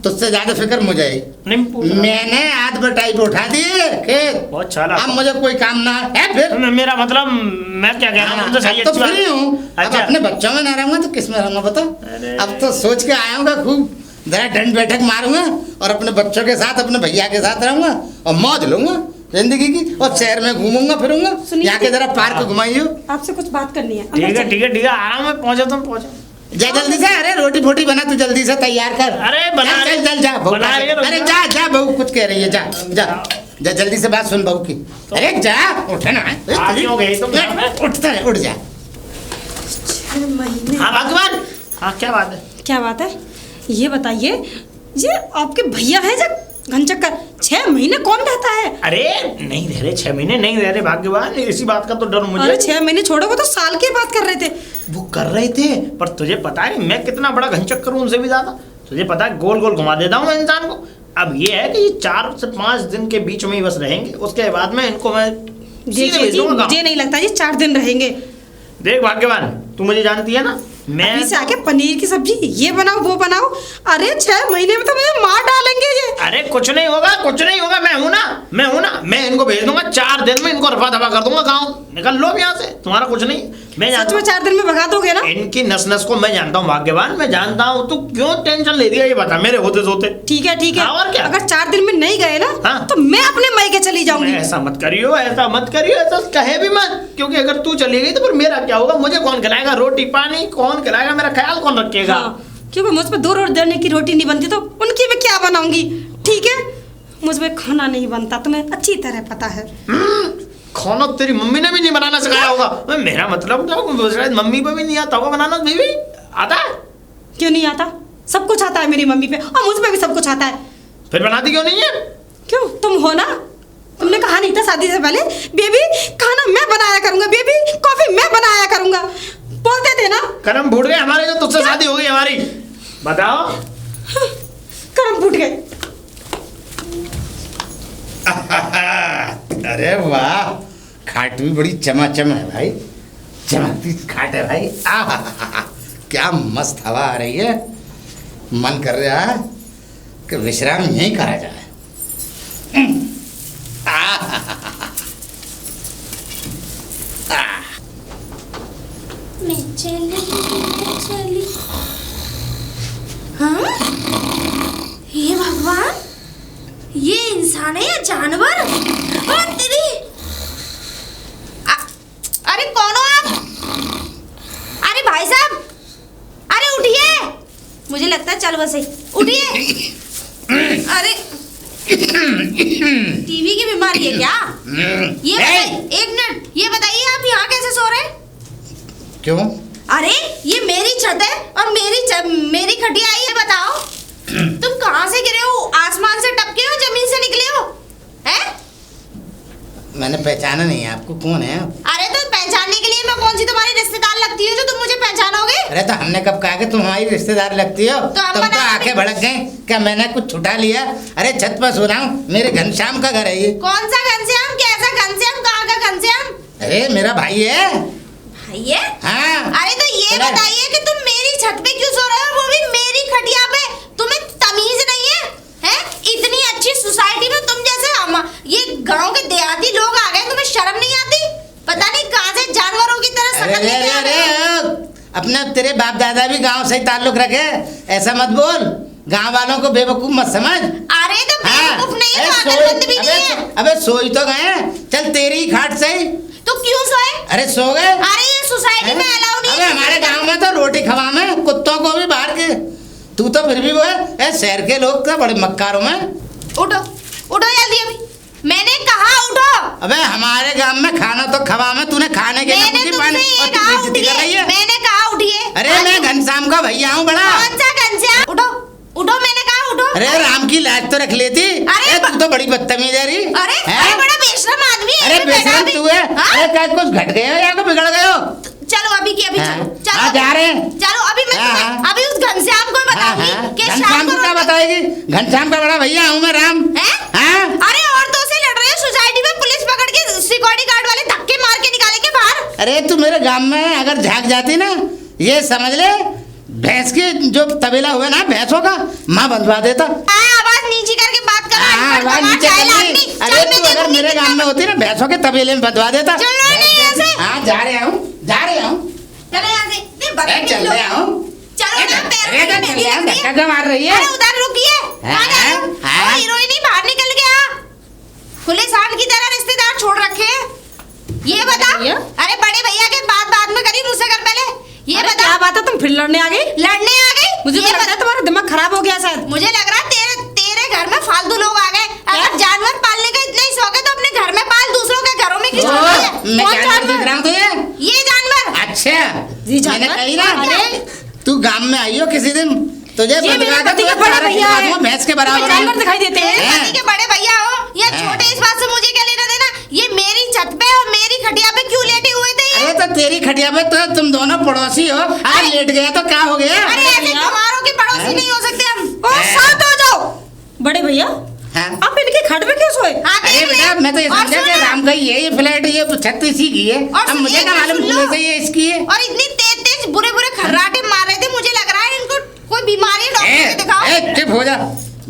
तुझसे ज्यादा फिक्र मुझे है। नहीं पूछ रहा। मैंने आध बटाई पे उठा दिए खेत, बहुत चालाक अब मुझे कोई काम ना है। फिर मेरा मतलब, मैं क्या कह रहा हूँ, तो सही अब तो अच्छी बात- फ्री हूँ। अब अच्छा। अपने बच्चों में ना रहूंगा तो किस में रहूंगा बता? अरे। अब तो सोच के आया हूँ खूब जरा दंड बैठक मारूंगा और अपने बच्चों के साथ, अपने भैया के साथ रहूंगा और मौज लूंगा जिंदगी की, और शहर में घूमूंगा फिरूंगा। सुनिए, यहाँ के जरा पार्क घुमाइयो। आपसे कुछ बात करनी है। ठीक है ठीक है ठीक है, आराम में पहुंचो, तुम पहुंचो। जा जल्दी से, अरे रोटी फोटी बना, तू जल्दी से तैयार कर। अरे बना चल रही- चल चल जा बहू, बना रही है, रुक अरे जा। जा बहू कुछ कह रही है, जा जा जा जल्दी से बात सुन बहू की। अरे जा उठ ना, आगे हो गई तुम। उठता है, उठ जा। 6 महीने? हाँ भगवान, हाँ क्या बात है? क्या बात है ये बताइए, ये आपके भैया है जो घनचक्कर, 6 महीने कौन रहता है? अरे नहीं रह रहे 6 महीने, नहीं रह रहे भाग्यवान, इसी बात का तो डर मुझे। अरे 6 महीने छोड़ो, वो तो साल की बात कर रहे थे। वो कर रहे थे, पर तुझे पता है मैं कितना बड़ा घनचक्कर हूँ उनसे भी ज्यादा। तुझे पता है गोल गोल घुमा देता हूँ मैं इंसान को। अब ये है कि ये 4 से 5 दिन के बीच में ही बस रहेंगे, उसके बाद में इनको मैं सीधे देखिए भेज जी, दूंगा गाँव। मुझे नहीं लगता जी 4 दिन रहेंगे। देख भाग्यवान, तू मुझे जानती है ना, मैं अभी से आके पनीर की सब्जी ये बनाओ वो बनाओ, अरे 6 महीने में तो मुझे मार डालेंगे ये। अरे कुछ नहीं होगा, कुछ नहीं होगा, मैं हूं ना, मैं इनको भेज दूंगा 4 दिन में, इनको रफा दफा कर दूंगा गाँव, निकल लो यहाँ से, तुम्हारा कुछ नहीं। मैं सच जानता में हूं, 4 दिन में भगा दोगे ना? इनकी नस नस को मैं जानता हूँ भाग्यवान, मैं जानता हूँ। तू क्यों टेंशन ले रही है ये बता, मेरे होते सोते। ठीक है ठीक है, हाँ, और क्या? अगर 4 दिन में नहीं गए ना हाँ। तो मैं अपने मायके चली जाऊंगी। ऐसा मत करियो, ऐसा मत करियो, ऐसा कहे भी मत, क्योंकि अगर तू चली गई तो फिर मेरा क्या होगा? मुझे कौन खिलाएगा रोटी पानी, कौन खिलाएगा, मेरा ख्याल कौन रखेगा? हाँ, क्योंकि मुझ पे 2 रोटी की रोटी नहीं बनती तो उनकी मैं क्या बनाऊंगी? ठीक है, मुझ पे खाना नहीं बनता तुम्हें अच्छी तरह पता है। खाना तेरी मम्मी ने भी नहीं बनाना सिखाया होगा। मेरा मतलब तो शायद मम्मी पे भी नहीं आता होगा बनाना, बीवी आता है? क्यों नहीं आता? सब कुछ आता है मेरी मम्मी पे, और मुझ पे भी सब कुछ आता है। फिर बनाती क्यों नहीं है? क्यों, तुम हो ना? तुमने कहा नहीं था शादी से पहले, बेबी खाना मैं बनाया करूंगा, बेबी कॉफी मैं बनाया करूंगा, बोलते थे ना? करम फूट गए हमारे जो तुझसे शादी हो गई हमारी। बताओ। करम फूट गए। अरे वाह, खाट भी बड़ी चमाचम है भाई, चमकती खाट है भाई। क्या मस्त हवा आ रही है, मन कर रहा है कि विश्राम यहीं करा जाए। मैं चली। हाँ? ये भगवान, ये इंसान है या जानवर? और तेरी अरे कौन हो आप? अरे भाई साहब, अरे उठिए, मुझे लगता है चल बसे, उठिए। अरे टीवी की बीमारी है क्या? ये एक मिनट, ये बताइए आप यहाँ कैसे सो रहे हैं? क्यों? अरे ये मेरी छत है और मेरी खटिया है, ये बताओ तुम कहाँ से गिरे हो? आसमान से टपके हो, जमीन से निकले हो? हैं? मैंने पहचाना नहीं है आपको, कौन है आप? अरे तो पहचानने के लिए मैं कौन सी तुम्हारी रिश्तेदार लगती हूँ जो तुम मुझे पहचानोगे? अरे तो हमने कब कहा कि तुम हमारी रिश्तेदार लगती हो? तो हम तुम तो बना आंखें भड़क गए, क्या मैंने कुछ छुटा लिया? अरे छत पर सो रहा हूँ, मेरे घनश्याम का घर है ये। कौन सा घनश्याम? कैसा घनश्याम? कहाँ का घनश्याम? अरे मेरा भाई है। भाई है? हाँ। अरे तो ये बताइए कि तुम मेरी छत पे क्यों सो रहे हो, वो भी मेरी खटिया पे? तुम्हें तमीज नहीं है? हैं? इतनी अच्छी सोसाइटी में तुम जैसे हम ये गांव के देहाती लोग आ गए, तुम्हें शर्म नहीं आती? पता नहीं कहां से जानवरों की तरह शकल लेके आ रहे हो। अपने तेरे बाप दादा भी गांव से ही ताल्लुक रखे, ऐसा मत बोल, गांव वालों को बेवकूफ मत समझ। अरे तो बेवकूफ नहीं है, अबे अकलमंद भी नहीं है। अबे सोई तो गए, चल तेरी ही खाट से ही। तो क्यों सोए? अरे सो गए। अरे ये सोसाइटी में अलाउ नहीं अबे है। हमारे गांव में तो रोटी खवा में कुत्तों को भी बाहर के, तू तो फिर भी वो है, शहर के लोग तो बड़े मक्कारों में। उठो उठो जल्दी, अभी मैंने कहा उठो। अबे हमारे गांव में खाना तो खवा में, तूने खाने के लिए मुझे पानी और तू बेइज्जती कर रही है। मैंने कहा उठिए। अरे मैं घनश्याम का भैया हूँ बड़ा। कौन सा घनश्याम? उठो उठो, मैंने कहा उठो। अरे राम की लाज तो रख लेती। अरे तू तो बड़ी बदतमीज है री। अरे बड़ा बेशरम आदमी है। अरे बेशरम तू है। अरे क्या कुछ घट गए हो या तो बिगड़ गए हो? चलो अभी की अभी चलो चलो जा रहे हैं। चलो अभी मैं अभी उस घनश्याम को बताऊंगी कि घनश्याम को क्या बताएगी? घनश्याम का बड़ा भैया हूँ मैं, राम। अरे औरतों से लड़ रहे हो सोसाइटी में, पुलिस पकड़ के सिक्योरिटी गार्ड वाले धक्के मार के निकालेंगे बाहर। अरे तू मेरे गांव में अगर झांक जाती ना, ये समझ ले भैंस के जो तबेला हुआ ना भैंसों का, माँ बंधवा देता। आवाज नीचे करके बात करो। आवाज नीचे करनी। अरे तू अगर मेरे गांव में होती ना, भैंसों के तबेले में बंधवा देता। हाँ जा रहे हूँ, जा रहे हूँ, चलो यहाँ से। चल रहे हूँ। चलो ना, पैर में मेहंदी लग रही है। धक्का क्यों मार रही है? अरे उधर रुकिए। कहाँ जा रहे हो? ओ हीरोइन ही बाहर निकल गया। खुले सांड की तरह रिश्तेदार छोड़ रखे हैं। ये बता। अरे बड़े भैया के बात में करी, मुझसे कर पहले। ये बता क्या बात है, तुम फिर लड़ने आ गई? लड़ने आ गई? मुझे तो लगता है तुम्हारा दिमाग खराब हो गया शायद। मुझे लग रहा है तेरे घर में फालतू लोग आ गए। अगर जानवर पालने का इतना ही शौक है तो अपने घर में पाल, दूसरों के घरों में क्यों छोड़ रही है? मैं जानवर दिख रहा हूँ तुझे? ये जानवर। अच्छा मैंने कही ना, तू गांव में आई हो किसी दिन, तुझे ये मेरे पति के बड़ा भैया है, भैंस के बराबर जानवर दिखाई देते हैं। मेरे पति के बड़े भैया हो या छोटे, इस बात से मुझे क्या लेना देना? ये मेरी छत पे और मेरी खटिया पे क्यों लेटे हुए थे? अरे तो तेरी खटिया पे तो तुम दोनों पड़ोसी हो, अरे लेट गया तो क्या हो गया? अरे ऐसे तुम्हारों के पड़ोसी नहीं हो सकते हम। और शांत हो जाओ बड़े भैया। आप इनके खट पे क्यों सोए? अरे बेटा मैं तो ये समझा कि राम का ही है ये फ्लैट, ये छत इसी की है। अब मुझे क्या मालूम पूरे से ये इसकी है। और इतनी तेज बुरे खर्राटे मार रहे थे, मुझे लग रहा है इनको कोई बीमारी, डॉक्टर को दिखाओ। चुप हो जा,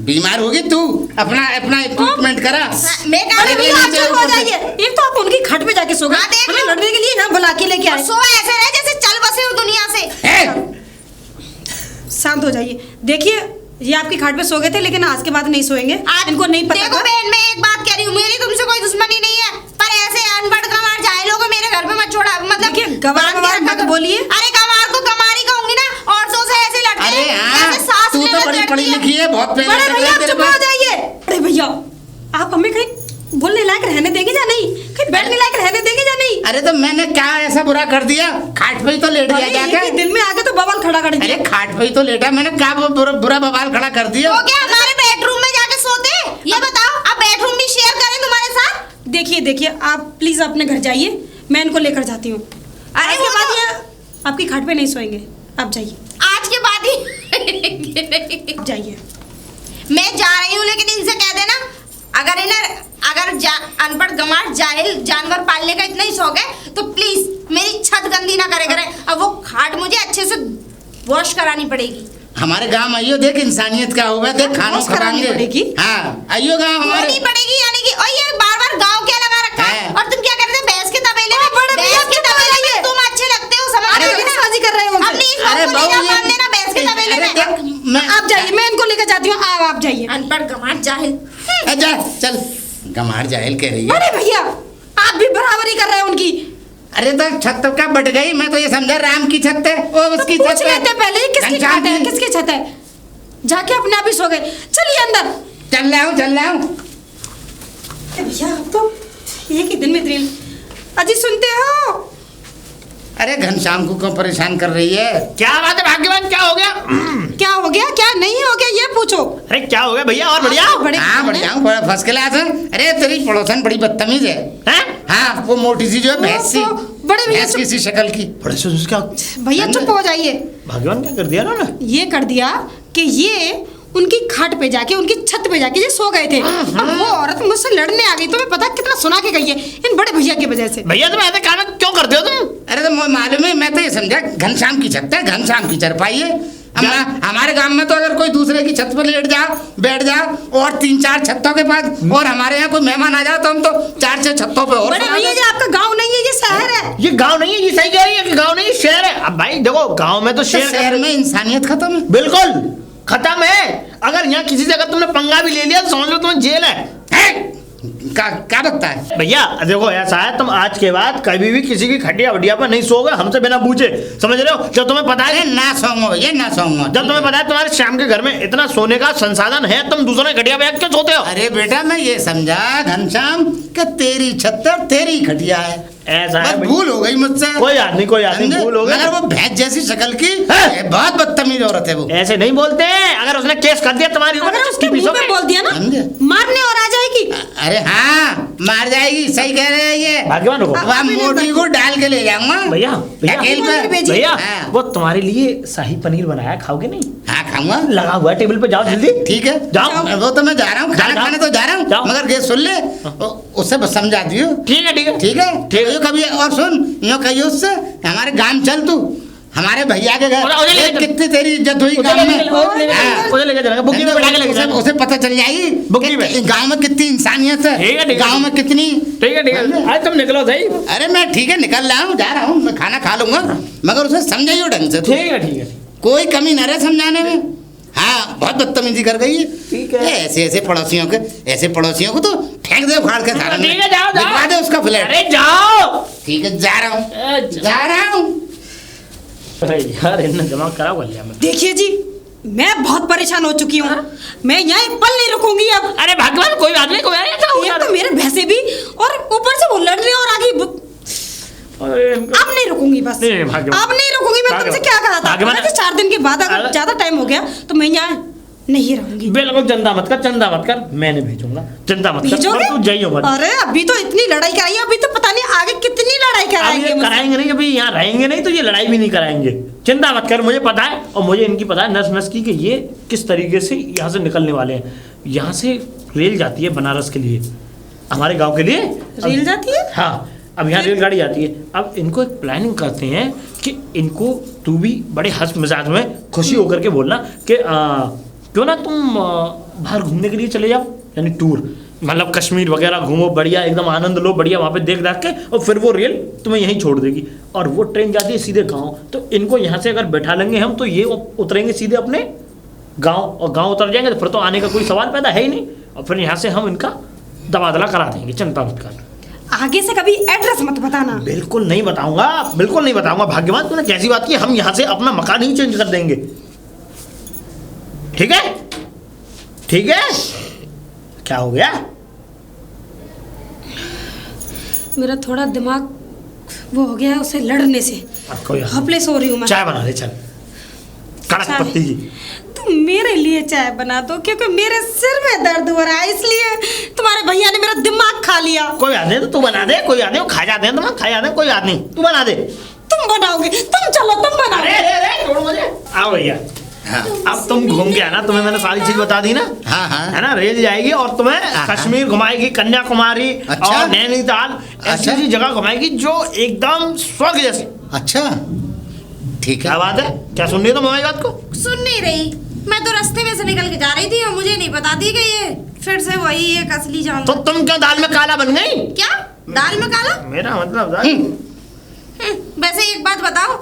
बीमार होगी तू, अपना ट्रीटमेंट करा। मैं अरे भैया आप चुप हो जाइए। एक तो आप उनकी खट पे जाके सो गए, हमें लड़ने के लिए ना बुला के लेके आए। सो ऐसे रहे जैसे चल बसे हो दुनिया से। शांत हो जाइए। देखिए ये आपकी खाट पे सो गए थे, लेकिन आज के बाद नहीं सोएंगे। इनको नहीं पता। देखो बहन, मैं एक बात कह रही हूँ, मेरी तुमसे कोई दुश्मनी नहीं है, पर ऐसे अनपढ़ गंवार जाहिलों को मेरे घर पे मत छोड़ा। मतलब गंवार मत बोलिए। अरे गंवार को गंवारी कहूंगी ना, औरतों से ऐसे लड़ते हैं। अरे हाँ, तू तो बड़ी पढ़ी लिखी है, बहुत पहले बड़े भैया आप चुप हो जाइए। अरे भैया आप हमें कहीं बोलने लायक रहने देंगे या नहीं? कहीं बैठने लायक अरे तो मैंने क्या ऐसा बुरा कर दिया? खाट पे ही तो लेट गया अरे जाके। एक ही दिन में आके तो बवाल खड़ा कर दिया। अरे खाट पे ही तो लेटा, मैंने क्या बुरा बवाल खड़ा कर दिया? तो क्या हमारे बेडरूम में जाके सोते? ये बताओ, आप बेडरूम भी शेयर करें तुम्हारे साथ? देखिए देखिए, आप प्लीज अपने घर जाइए, मैं इनको लेकर जाती हूँ। अरे आज के वो बाद तो- ये आपकी खाट पे नहीं सोएंगे, आप जाइए। आज के बाद ही आप जाइए। मैं जा रही हूँ, लेकिन इनसे कह देना अगर इन्हें अनपढ़ गंवार जाहिल जानवर पालने का इतना ही शौक है तो प्लीज मेरी छत गंदी ना करे करें। अब वो खाट मुझे अच्छे से वॉश करानी पड़ेगी। हमारे गांव आइयो, देख इंसानियत क्या होगा, देख खानों वॉश करानी खवाएंगे। पड़ेगी? हाँ आइयो गांव होनी हमारे। पड़ेगी यानी कि और ये बार-बार गांव क्या लगा रखा है? है। और तुम क्या करते हो भैंस के तबेले में? बड़े भैया भैंस के तबेले में तुम अच्छे लगते हो, समझ अरे रहे हो ना? साजी कर रहे हो उनसे। अपनी इस अरे बात को ले बहू, जाओ, ये- मान लेना भैंस के तबेले अरे में। देख, मैं आप जाइए, मैं इनको लेकर जाती हूँ। आप जाइए। अनपढ़ गंवार जाहिल। जा चल, गंवार जाहिल कह रही है। अरे भैया, आप भी बराबरी कर रहे हो उनकी। अरे तो छत तो क्या बट गई? मैं तो ये समझा राम की छत है, वो उसकी तो छत पूछ लेते पहले ही किसकी घनश्याम छत है, की। किसकी छत है। जाके अपने आप ही सो गए। चलिए अंदर। चल रहा हूँ, चल रहा हूँ। अरे भैया, आप तो एक ही दिन में इतनी अजी सुनते हो। अरे घनश्याम को क्यों परेशान कर रही है? क्या बात है भाग्यवान, क्या हो गया? क्या हो गया, क्या नहीं हो गया, ये पूछो। अरे क्या हो गया भैया, और बढ़िया? आप बड़े हाँ बढ़िया हूँ, बड़ा फर्स्ट क्लास है। अरे तेरी पड़ोसन बड़ी बदतमीज है। हैं? हाँ वो मोटी सी जो है भैंस सी, बड़े भैया भैंस की सी शक्ल की। बड़े से क्या भैया चुप हो जाइए। भाग्यवान क्या कर दिया ना? ये कर दिया कि ये उनकी खाट पे जाके, उनकी छत पे जाके ये सो गए थे। अब वो औरत मुझसे लड़ने आ गई, तुम्हें पता कितना सुना के गई है इन बड़े भैया की वजह से। भैया तुम ऐसे काम क्यों करते हो तुम? अरे तो मुझे मालूम है, मैं तो ये समझा घनश्याम की छत है, घनश्याम की चरपाई है। हमारे गांव में तो अगर कोई दूसरे की छत पर लेट जाओ, बैठ जाओ और 3-4 छतों के पास, और हमारे यहाँ कोई मेहमान आ जाओ तो हम तो 4-6 छतों पे और बड़े सो भैया, जाते। ये आपका गांव नहीं है, ये शहर है। ये गांव नहीं है, ये सही कह रही है कि गांव नहीं है, शहर है। अब भाई देखो, गांव में तो तो शहर शहर में इंसानियत खत्म है। बिल्कुल खत्म है। अगर यहाँ किसी से अगर तुमने पंगा भी ले लिया तो समझ लो तुम्हें जेल है। क्या बकता है? भैया देखो ऐसा है, तुम आज के बाद कभी भी किसी की खटिया वटिया पर नहीं सोओगे हमसे बिना पूछे, समझ रहे हो? जब तुम्हें पता अरे है, ना सोऊंगा भैया, ना सोऊंगा। जब तुम्हें पता है तुम्हारे श्याम के घर में इतना सोने का संसाधन है, तुम दूसरे की खटिया पे क्यों सोते हो? अरे बेटा मैं ये समझा घनश्याम कि तेरी छत पर तेरी खटिया है, ऐसा बस है भैया। भूल हो गई मुझसे। कोई आदमी समझे? भूल हो गया। मगर वो भैंस जैसी शक्ल की है? बहुत बदतमीज औरत है वो। ऐसे नहीं बोलते हैं। अगर उसने केस कर दिया तुम्हारी ऊपर, अगर तो उसके उसकी मुंह पे पीछोगे। बोल दिया ना, समझे? मारने और आ जाएगी। अरे हाँ मार जाएगी, सही कह रहे हैं ये। भाग्यवान रुको। वहाँ मोटी को डाल के ले जाऊंगा भैया अकेले पे। भेजिए। भैया हाँ। वो तुम्हारे लिए शाही पनीर बनाया, खाओगे नहीं? हाँ खाऊंगा। लगा हुआ है टेबल पे, जाओ जल्दी। ठीक है जाओ। वो तो मैं जा रहा हूँ, खाना जाओ। खाने तो जा रहा जाओ। हूँ, मगर ये सुन ले उससे बस समझा दियो। ठीक है ठीक है ठीक है ठीक है। यूँ कभी और सुन, यूँ कहियो उससे हमारे गांव चल तू, हमारे भैया के घर। उधर ले देख चल। कितनी तेरी इज्जत हुई उधर गांव ले में। चल, उधर ले चल, हाँ। उधर लेके चलेंगे, बुग्गी में बैठा के लेके चलेंगे। उसे पता चल जाएगी बुग्गी में। कि गांव में कितनी इंसानियत ठीक है, है, ठीक है। गांव में कितनी। ठीक है आज तुम निकलो सही। अरे मैं ठीक है निकल रहा हूँ, जा रहा हूँ, मैं खाना खा लूंगा, मगर उसे समझाइयो ढंग से तू। ठीक है कोई कमी न रहे समझाने में। हाँ बहुत बदतमीजी कर गई है। ठीक है। ऐसे ऐसे पड़ोसियों को तो फेंक दे उखाड़ के सारा। ठीक है, जाओ, जाओ। दिखवा दे उसका फ्लैट। अरे जाओ। ठीक है जा रहा हूँ, जा रहा हूँ। अरे यार इन्हें जमा करा हुआ लिया मैं। देखिए जी, मैं बहुत परेशान हो चुकी हूँ। मैं यहाँ पल नहीं रुकूंगी अब। अरे भगवान कोई बात नहीं, कोई एक तो मेरे भैंसे भी और ऊपर से वो लड़ने और आगे अब नहीं रुकूंगी बस। नहीं, भाग्यवान। अब नहीं रुकूंगी। मैं तुमसे क्या कहा था? भाग्यवान। मैं 4 दिन के बाद अगर अरे- ज्यादा टाइम हो गया तो मैं यहाँ नहीं रहूंगी। बिल्कुल चिंता मत कर, मैंने भेजूंगा, चिंता मत कर। भेजोगे? पर तू जाइयो मत। अरे अभी तो इतनी लड़ाई कराई है, अभी तो पता नहीं आगे कितनी लड़ाई अब ये कराएंगे मुझसे। कराएंगे नहीं, अभी यहाँ रहेंगे नहीं तो ये लड़ाई भी नहीं कराएंगे। चिंता मत कर, मुझे पता है, और मुझे इनकी पता है नस नस की कि ये किस तरीके से यहाँ से निकलने वाले हैं। यहाँ से रेल जाती है बनारस के लिए, हमारे गांव के लिए रेल जाती है? हाँ, अब यहाँ रेलगाड़ी आती है। अब इनको एक प्लानिंग करते हैं कि इनको तू भी बड़े हंस मिजाज में खुशी होकर के बोलना कि क्यों ना तुम बाहर घूमने के लिए चले जाओ, यानी टूर, मतलब कश्मीर वगैरह घूमो, बढ़िया एकदम आनंद लो, बढ़िया वहाँ पे देख के, और फिर वो रेल तुम्हें यहीं छोड़ देगी और वो ट्रेन जाती है सीधे गाँव। तो इनको यहाँ से अगर बैठा लेंगे हम तो ये उतरेंगे सीधे अपने गाँव, और गाँव उतर जाएंगे तो फिर तो आने का कोई सवाल पैदा है ही नहीं, और फिर यहाँ से हम इनका तबादला करा देंगे। चिंता मत कर। आगे से कभी एड्रेस मत बताना। बिल्कुल नहीं बताऊंगा, बिल्कुल नहीं बताऊंगा। भाग्यवान तूने कैसी बात की, हम यहाँ से अपना मकान ही चेंज कर देंगे। ठीक है ठीक है। क्या हो गया? मेरा थोड़ा दिमाग वो हो गया है उसे लड़ने से। अब कोई बात नहीं। हॉपलेस हो रही हूँ मैं। चाय बना दे चल, कड़क चाय? पत्ती की। तुम मेरे लिए चाय बना दो क्योंकि मेरे सिर में दर्द हो रहा है, इसलिए तुम्हारे भैया ने मेरा दिमाग खा लिया। कोई बात नहीं, तो तू बना दे, कोई बात नहीं, वो खा जाते हैं तो खा जाते हैं, कोई बात नहीं, तू बना दे। तुम बनाओगे, तुम चलो तुम बनाओ। अरे छोड़ मुझे। आओ भैया, हाँ अब तुम घूम के आना, तुम्हें मैंने सारी चीज बता दी ना, हाँ हाँ है ना। रेल जाएगी और तुम्हें हाँ। कश्मीर घुमाएगी, कन्याकुमारी अच्छा। और नैनीताल, ऐसी अच्छा। ऐसी जगह घुमाएगी जो एकदम स्वर्ग जैसी। अच्छा ठीक है। क्या बात है, क्या सुन रही हो तुम हमारी बात को? सुन नहीं रही, मैं तो रास्ते में से निकल के जा रही थी और मुझे नहीं बता दी कि ये फिर से वही एक असली तो जानवर। तुम क्यों दाल में काला बन गई? क्या दाल में काला? मेरा मतलब था। वैसे एक बात बताओ,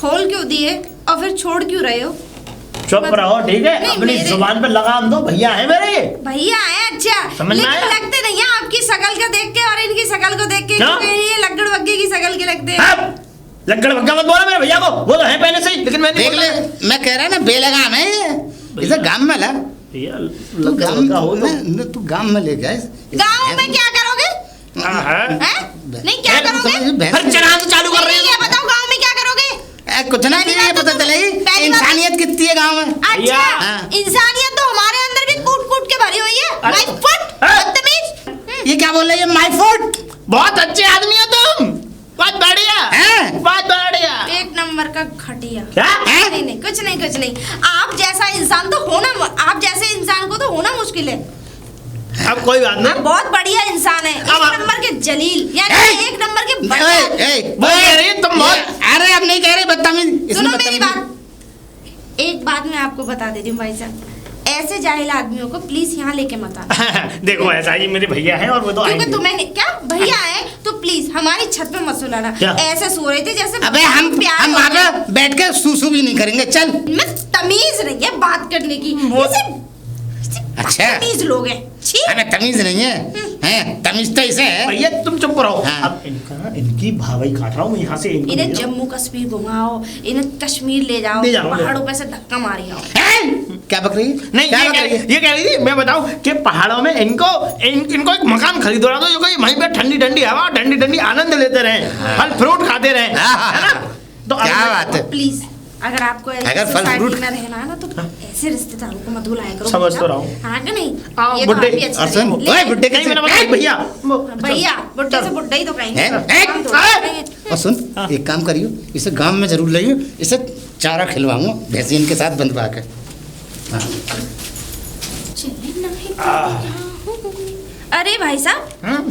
खोल क्यों दिए और फिर छोड़ क्यों रहे हो? चुप रहो, ठीक है। नहीं, अपनी मेरे- जुबान पे लगाम दो, भैया है मेरे ये। भैया है, अच्छा, समझ में लेकिन आया? लगते नहीं है आपकी शकल को देख के और इनकी शकल को देख के, क्या? क्योंकि ये लग्गड़ बग्गे की शकल के लगते हैं। अब लग्गड़ भग्गा मत बोला मेरे भैया को, वो तो है पहले से ही, लेकिन मैं नहीं देख ले, बोला। मैं कह रहा ना बेलगाम है ये, इसे गांव में ला। भैया तू लग्गड़ गांव भग्गा हो तो। में, तू गांव में ले गया गाँव में क्या करोगे? हाँ, है। हैं? नहीं क्या करोगे? फिर चलान तो चालू कर रही नहीं, ये है। बताओ गाँव में क्या करोगे? कुछ ना पहली ये बात तो पता तुम- चलेगी पहली बात- इंसानियत कितनी है गांव में। भैया। अच्छा, इंसानियत तो हमारे अंदर भी कूट कूट के भरी हुई है। अरे- माय फुट, हाँ? बदतमीज। ये क्या बोल रही है, माय फुट? बहुत अच्छे आदमी हो तुम, बहुत बढ़िया, हैं? बहुत बढ़िया। एक नंबर का घटिया। क्या? नहीं नहीं, कुछ नहीं कुछ नहीं। आप जैसा इंसान तो होना, आप जैसे इंसान को तो होना मुश्किल है। अब कोई बात आप नहीं। बहुत बढ़िया इंसान है, अब आप- एक नंबर के जलील, यानी ए! एक नंबर के ए, बढ़िया। ए, वो कह रही है तुम बहुत- अरे अब नहीं कह रहे बदतमीज, इसमें सुनो मेरी बदतमीज। बात, एक बात मैं आपको बता दे रही हूँ भाई साहब, ऐसे जाहिल आदमियों को प्लीज यहाँ लेके मत आना। देखो ऐसा ही मेरे भैया हैं और वो तो क्योंकि आएंगे। तुम्हें क्या भैया है तो प्लीज हमारी छत पे मत सुलाना। क्या? ऐसे सो रहे थे जैसे अबे हम प्यार हम हो वहाँ गया। पे बैठ के सूसू भी नहीं करेंगे, चल। में तमीज नहीं है बात करने की, अच्छा। तमीज लोग हैं। छी। हमें तमीज नहीं है, हैं तमीज तो इसे है। भैया तुम चुप रहो। हाँ। अब इनकी भावाई काट रहा हूँ मैं यहाँ से, इनको इन्हें ले जाओ। जम्मू कश्मीर घुमाओ, इन्हें कश्मीर ले जाओ, ले जाओ, ले पहाड़ों जाओ। पे से धक्का मारी आओ। हैं? क्या बक रही है? नहीं क्या ये बक रही है? ये कह रही थी, मैं बताऊं कि पहाड़ों में इनको एक मकान खरीदवा दो, जो कोई वहीं पे ठंडी ठंडी हवा, ठंडी ठंडी आनंद लेते रहे, फल फ्रूट खाते रहे, हाँ, है ना। तो अब क्या मैं- बात है? प्लीज अगर आपको ऐसी अगर फल सोसाइटी फ्रूट- में रहना है ना तो ऐसे रिश्तेदारों को मत बुलाया करो। समझ बेटा। तो रहा हूँ। हाँ कि नहीं? हाँ, ये तो बुड्ढे- आप भी अच्छा और सुन, नहीं- ओए बुड्ढे नहीं कैसे? मैंने बताया भैया भैया बुड्ढे से बुड्ढा ही तो कहेंगे। हैं? हम तो कहेंगे। और सुन, एक काम करियो, इसे गांव में जरूर लाइयो, इसे चारा खिलवाऊंगा भैंसियन के साथ बंधवा के। हाँ। चले नहीं अरे भाई साहब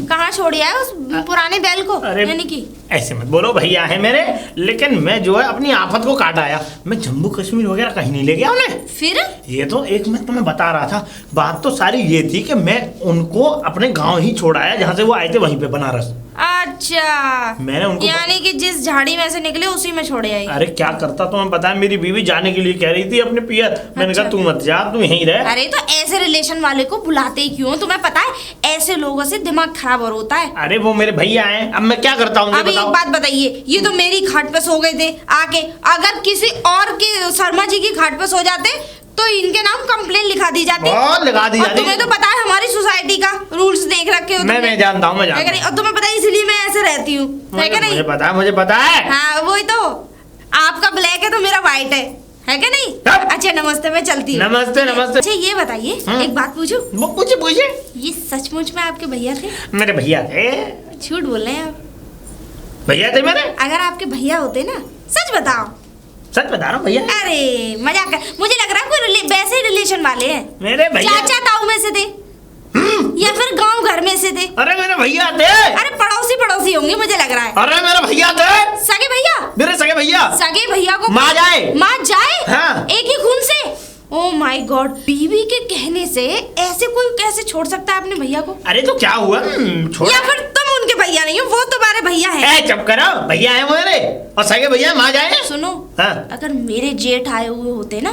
कहाँ छोड़िया है उस पुराने बैल को? अरे यानी कि ऐसे मत बोलो, भैया है मेरे, लेकिन मैं जो है अपनी आफत को काट आया। मैं जम्मू कश्मीर वगैरह कहीं नहीं ले गया उन्हें। फिर ये तो एक मैं तुम्हें बता रहा था, बात तो सारी ये थी कि मैं उनको अपने गांव ही छोड़ आया जहाँ से वो आए थे, वहीं पे बनारस। अच्छा, मैंने उनको यानी कि जिस झाड़ी में से निकले उसी में छोड़े आई। अरे क्या करता तुम्हें पता है, मेरी बीवी जाने के लिए कह रही थी अपने पियर, मैंने अच्छा। कहा तू मत जा, तू यहीं रह। अरे तो ऐसे रिलेशन वाले को बुलाते ही क्यों? तुम्हें पता है ऐसे लोगों से दिमाग खराब और होता है। अरे वो मेरे भैया हैं, अब मैं क्या करता हूँ अभी एक बताओ। बात बताइए, ये तो मेरी खाट पे सो गए थे आके, अगर किसी और के शर्मा जी की खाट पे सो जाते तो इनके नाम कंप्लेन लिखा दी जाती। बहुत लिखा दी और जाती। तुम्हें तो पता है हमारी सोसाइटी का रूल्स देख रखे हो तुमने। मैं जानता हूँ, मैं है जानता कि नहीं? और तुम्हें पता है इसलिए मैं ऐसे रहती हूँ, है कि नहीं? मुझे पता है। हाँ वही तो, आपका ब्लैक है तो मेरा व्हाइट है कि नहीं? हाँ। अच्छा नमस्ते, मैं चलती हूँ। नमस्ते नमस्ते। अच्छा ये बताइए, हाँ। एक बात पूछूं, वो पूछे पूछे। ये सचमुच में आपके भैया थे? मेरे भैया थे, झूठ बोल रहे हैं आप। भैया थे मेरे, अगर आपके भैया होते ना, सच बताओ। सच बता रहा हूँ भैया। अरे मजाक कर, मुझे लग रहा है कोई वैसे ही रिलेशन वाले हैं। मेरे भैया, चाचा ताऊ में से थे या फिर गांव घर में से थे? अरे मेरे भैया थे। अरे पड़ोसी होंगे मुझे लग रहा है। अरे मेरे भैया थे, सगे भैया? मेरे सगे भैया। सगे भैया को माँ जाए। माँ जाए? हाँ। एक ही खून से? ओ माय गॉड, बीवी के कहने से ऐसे कोई कैसे छोड़ सकता है अपने भैया को? अरे तो क्या हुआ, छोड़। या फिर तुम उनके भैया नहीं हो, वो तुम्हारे भैया हैं। ए चुप करो, भैया है मेरे और सगे भैया माँ जाए। सुनो, हाँ। अगर मेरे जेठ आए हुए होते ना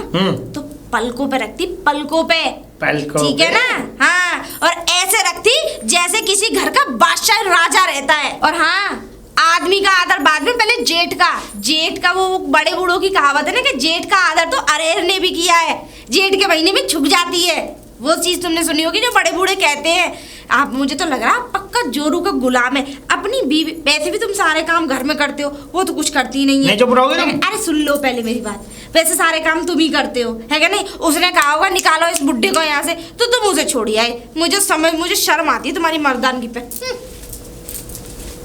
तो पलकों पे रखती, पलकों पे। पलकों ठीक है ना? हाँ, और ऐसे रखती जैसे किसी घर का बादशाह राजा रहता है। और हाँ, आदमी का आदर बाद में, पहले जेठ का वो बड़े बूढ़ों की कहावत है ना कि जेठ का आदर तो अरेर ने भी किया है, जेठ के महीने में छुप जाती है। वो चीज तुमने सुनी होगी जो बड़े बूढ़े कहते हैं, आप मुझे तो लग रहा है आप पक्का जोरू का गुलाम है। अपनी बीवी, वैसे भी तुम सारे काम घर में करते हो, वो तो कुछ करती ही नहीं है। नहीं चुप रहोगे तुम? अरे सुन लो पहले मेरी बात, वैसे सारे काम तुम ही करते हो, है क्या नहीं? उसने कहा होगा निकालो इस बुड्ढे को यहाँ से, तो तुम उसे छोड़ी आए। मुझे शर्म आती है तुम्हारी मर्दानगी पे।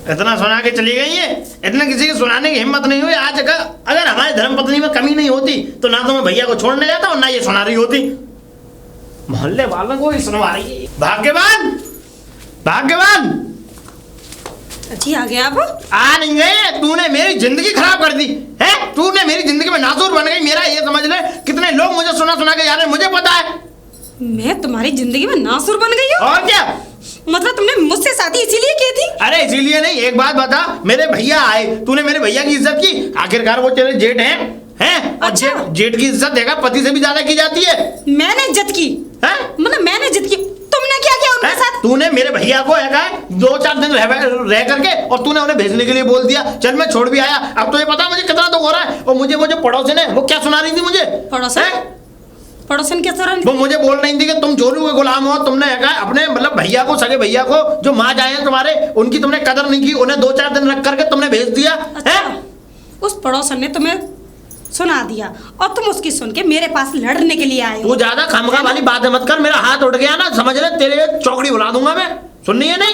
इतना सुना के चली गई है, इतना किसी के सुनाने की हिम्मत नहीं हुई आज। अगर हमारी धर्मपत्नी में कमी नहीं होती तो ना तो मैं भैया को छोड़ने जाता और ना ये सुना रही होती। मोहल्ले वालों को ही सुनवा रही है। भाग्यवान, भाग्यवान। अच्छी आ गया आप? आ नहीं गए, तूने मेरी जिंदगी खराब कर दी है। तूने मेरी जिंदगी में नासूर बन गई। मेरा ये समझ ले, कितने लोग मुझे सुना सुना के जा रहे हैं, मुझे पता है। मैं तुम्हारी जिंदगी में नासुर बन गई हूँ? और क्या? मतलब तुमने मुझसे शादी इसीलिए की थी? अरे इसीलिए नहीं, एक बात बता, मेरे भैया आए, तूने मेरे भैया की इज्जत की। आखिरकार वो तेरे जेठ हैं और अच्छा। जेठ की इज्जत देखा पति से भी ज्यादा की जाती है। मैंने इज्जत की? हैं? मतलब मैंने इज्जत की? तुमने क्या किया उनके साथ? तूने मेरे भैया को है 2-4 दिन रह करके और तूने उन्हें भेजने के लिए बोल दिया। चल मैं छोड़ भी आया। अब तो ये पता मुझे कितना दुख हो रहा है। और मुझे वो जो पड़ोसन है वो क्या सुना रही थी मुझे? पड़ोसन क्या सुना रही थी? वो मुझे बोल रही थी कि तुम जोरू के गुलाम हो। तुमने अपने मतलब भैया को, सगे भैया को जो माँ जाए हैं तुम्हारे, उनकी तुमने कदर नहीं की। उन्हें 2-4 दिन रख करके तुमने भेज दिया। अच्छा, उस पड़ोसन ने तुम्हें सुना दिया और तुम उसकी सुन के मेरे पास लड़ने के लिए आए हो? तू ज्यादा खामखा वाली बातें मत कर। मेरा हाथ उठ गया ना, समझ ले, तेरे चौकड़ी बुला दूंगा मैं। सुननी है नहीं?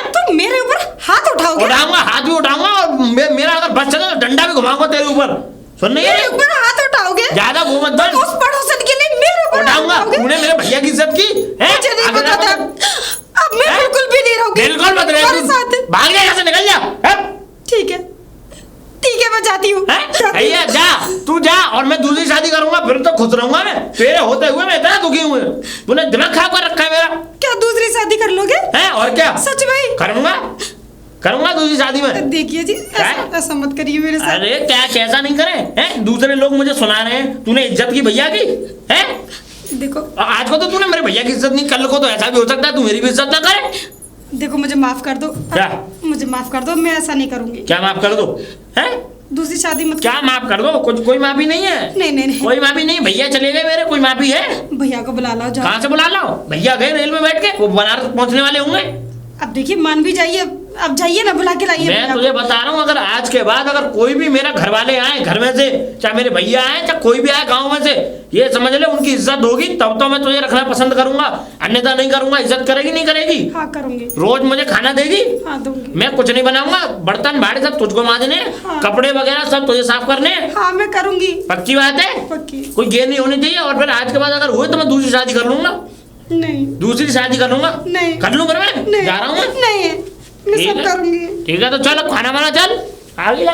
तुम मेरे ऊपर हाथ उठाओगे? उठाऊंगा, हाथ भी उठाऊंगा और मेरा अगर बच सके तो डंडा भी घुमाऊंगा तेरे ऊपर। सुननी है? मेरे ऊपर हाथ उठाओगे? ज्यादा वो मत बोल। तुम उस पड़ोसन के लिए मेरे ऊपर हाथ उठाऊंगा। उठाओगे? तूने मेरे भैया की इज्जत की है? मुझे नहीं पता था। अब मैं बिल्कुल भी नहीं रहूंगी बिल्कुल मत तुम्हारे रह। साथ। भाग जा, यहाँ से निकल जा। ठीक है, ठीक है, मैं जाती हूँ। भैया जा, तू जा और मैं दूसरी शादी करूंगा, फिर तो खुश रहूंगा मैं। तेरे होते हुए मैं इतना दुखी हूँ। तूने दिमाग खराब कर रखा है मेरा। क्या दूसरी शादी कर लोगे? है और क्या? सच में? करूंगा दूसरी शादी में। देखिए जी, ऐसा मत करिए मेरे साथ। अरे क्या, कैसा नहीं करे हैं? दूसरे लोग मुझे सुना रहे हैं तूने इज्जत की भैया की है। देखो, आज को तो तूने मेरे भैया की इज्जत नहीं, कल को तो ऐसा भी हो सकता है तू मेरी भी इज्जत ना करे। देखो, मुझे माफ कर दो। क्या? मुझे माफ कर दो, मैं ऐसा नहीं करूंगी। क्या माफ कर दो? है? दूसरी शादी मत। क्या माफ कर दो? कुछ कोई माफी नहीं है। नहीं। कोई माफी नहीं। भैया चले गए मेरे, कोई माफी है? भैया को बुला लाओ, जाओ। कहाँ से बुला लाओ? भैया गए रेल में बैठ के, वो बनारस पहुंचने वाले होंगे। अब देखिए, मान भी जाइए, अब जाइए ना, बुला के लाइए। मैं तुझे बता रहा हूँ, अगर आज के बाद अगर कोई भी मेरा घर वाले आए घर में से, चाहे मेरे भैया आए, चाहे कोई भी आए गांव में से, ये समझ ले उनकी इज्जत होगी तब तो मैं तुझे रखना पसंद करूंगा, अन्यथा नहीं करूंगा। इज्जत करेगी नहीं करेगी? हाँ, करूंगी। रोज मुझे खाना देगी? हाँ, दूंगी। मैं कुछ नहीं बनाऊंगा, बर्तन भाड़े सब तुझको मांजने, हाँ। कपड़े वगैरह सब तुझे साफ करने। हाँ, मैं करूंगी। पक्की बात है? पक्की। कोई गेर नहीं होनी चाहिए। और फिर आज के बाद अगर हुए तो मैं दूसरी शादी कर लूंगा। नहीं। दूसरी शादी कर लूंगा? नहीं। कर लूंगा मैं? नहीं। जा रहा हूँ मैं। नहीं, मैं ठीक सब है। करूंगी। ठीक है, तो चल खाना बना, चल आगे जा।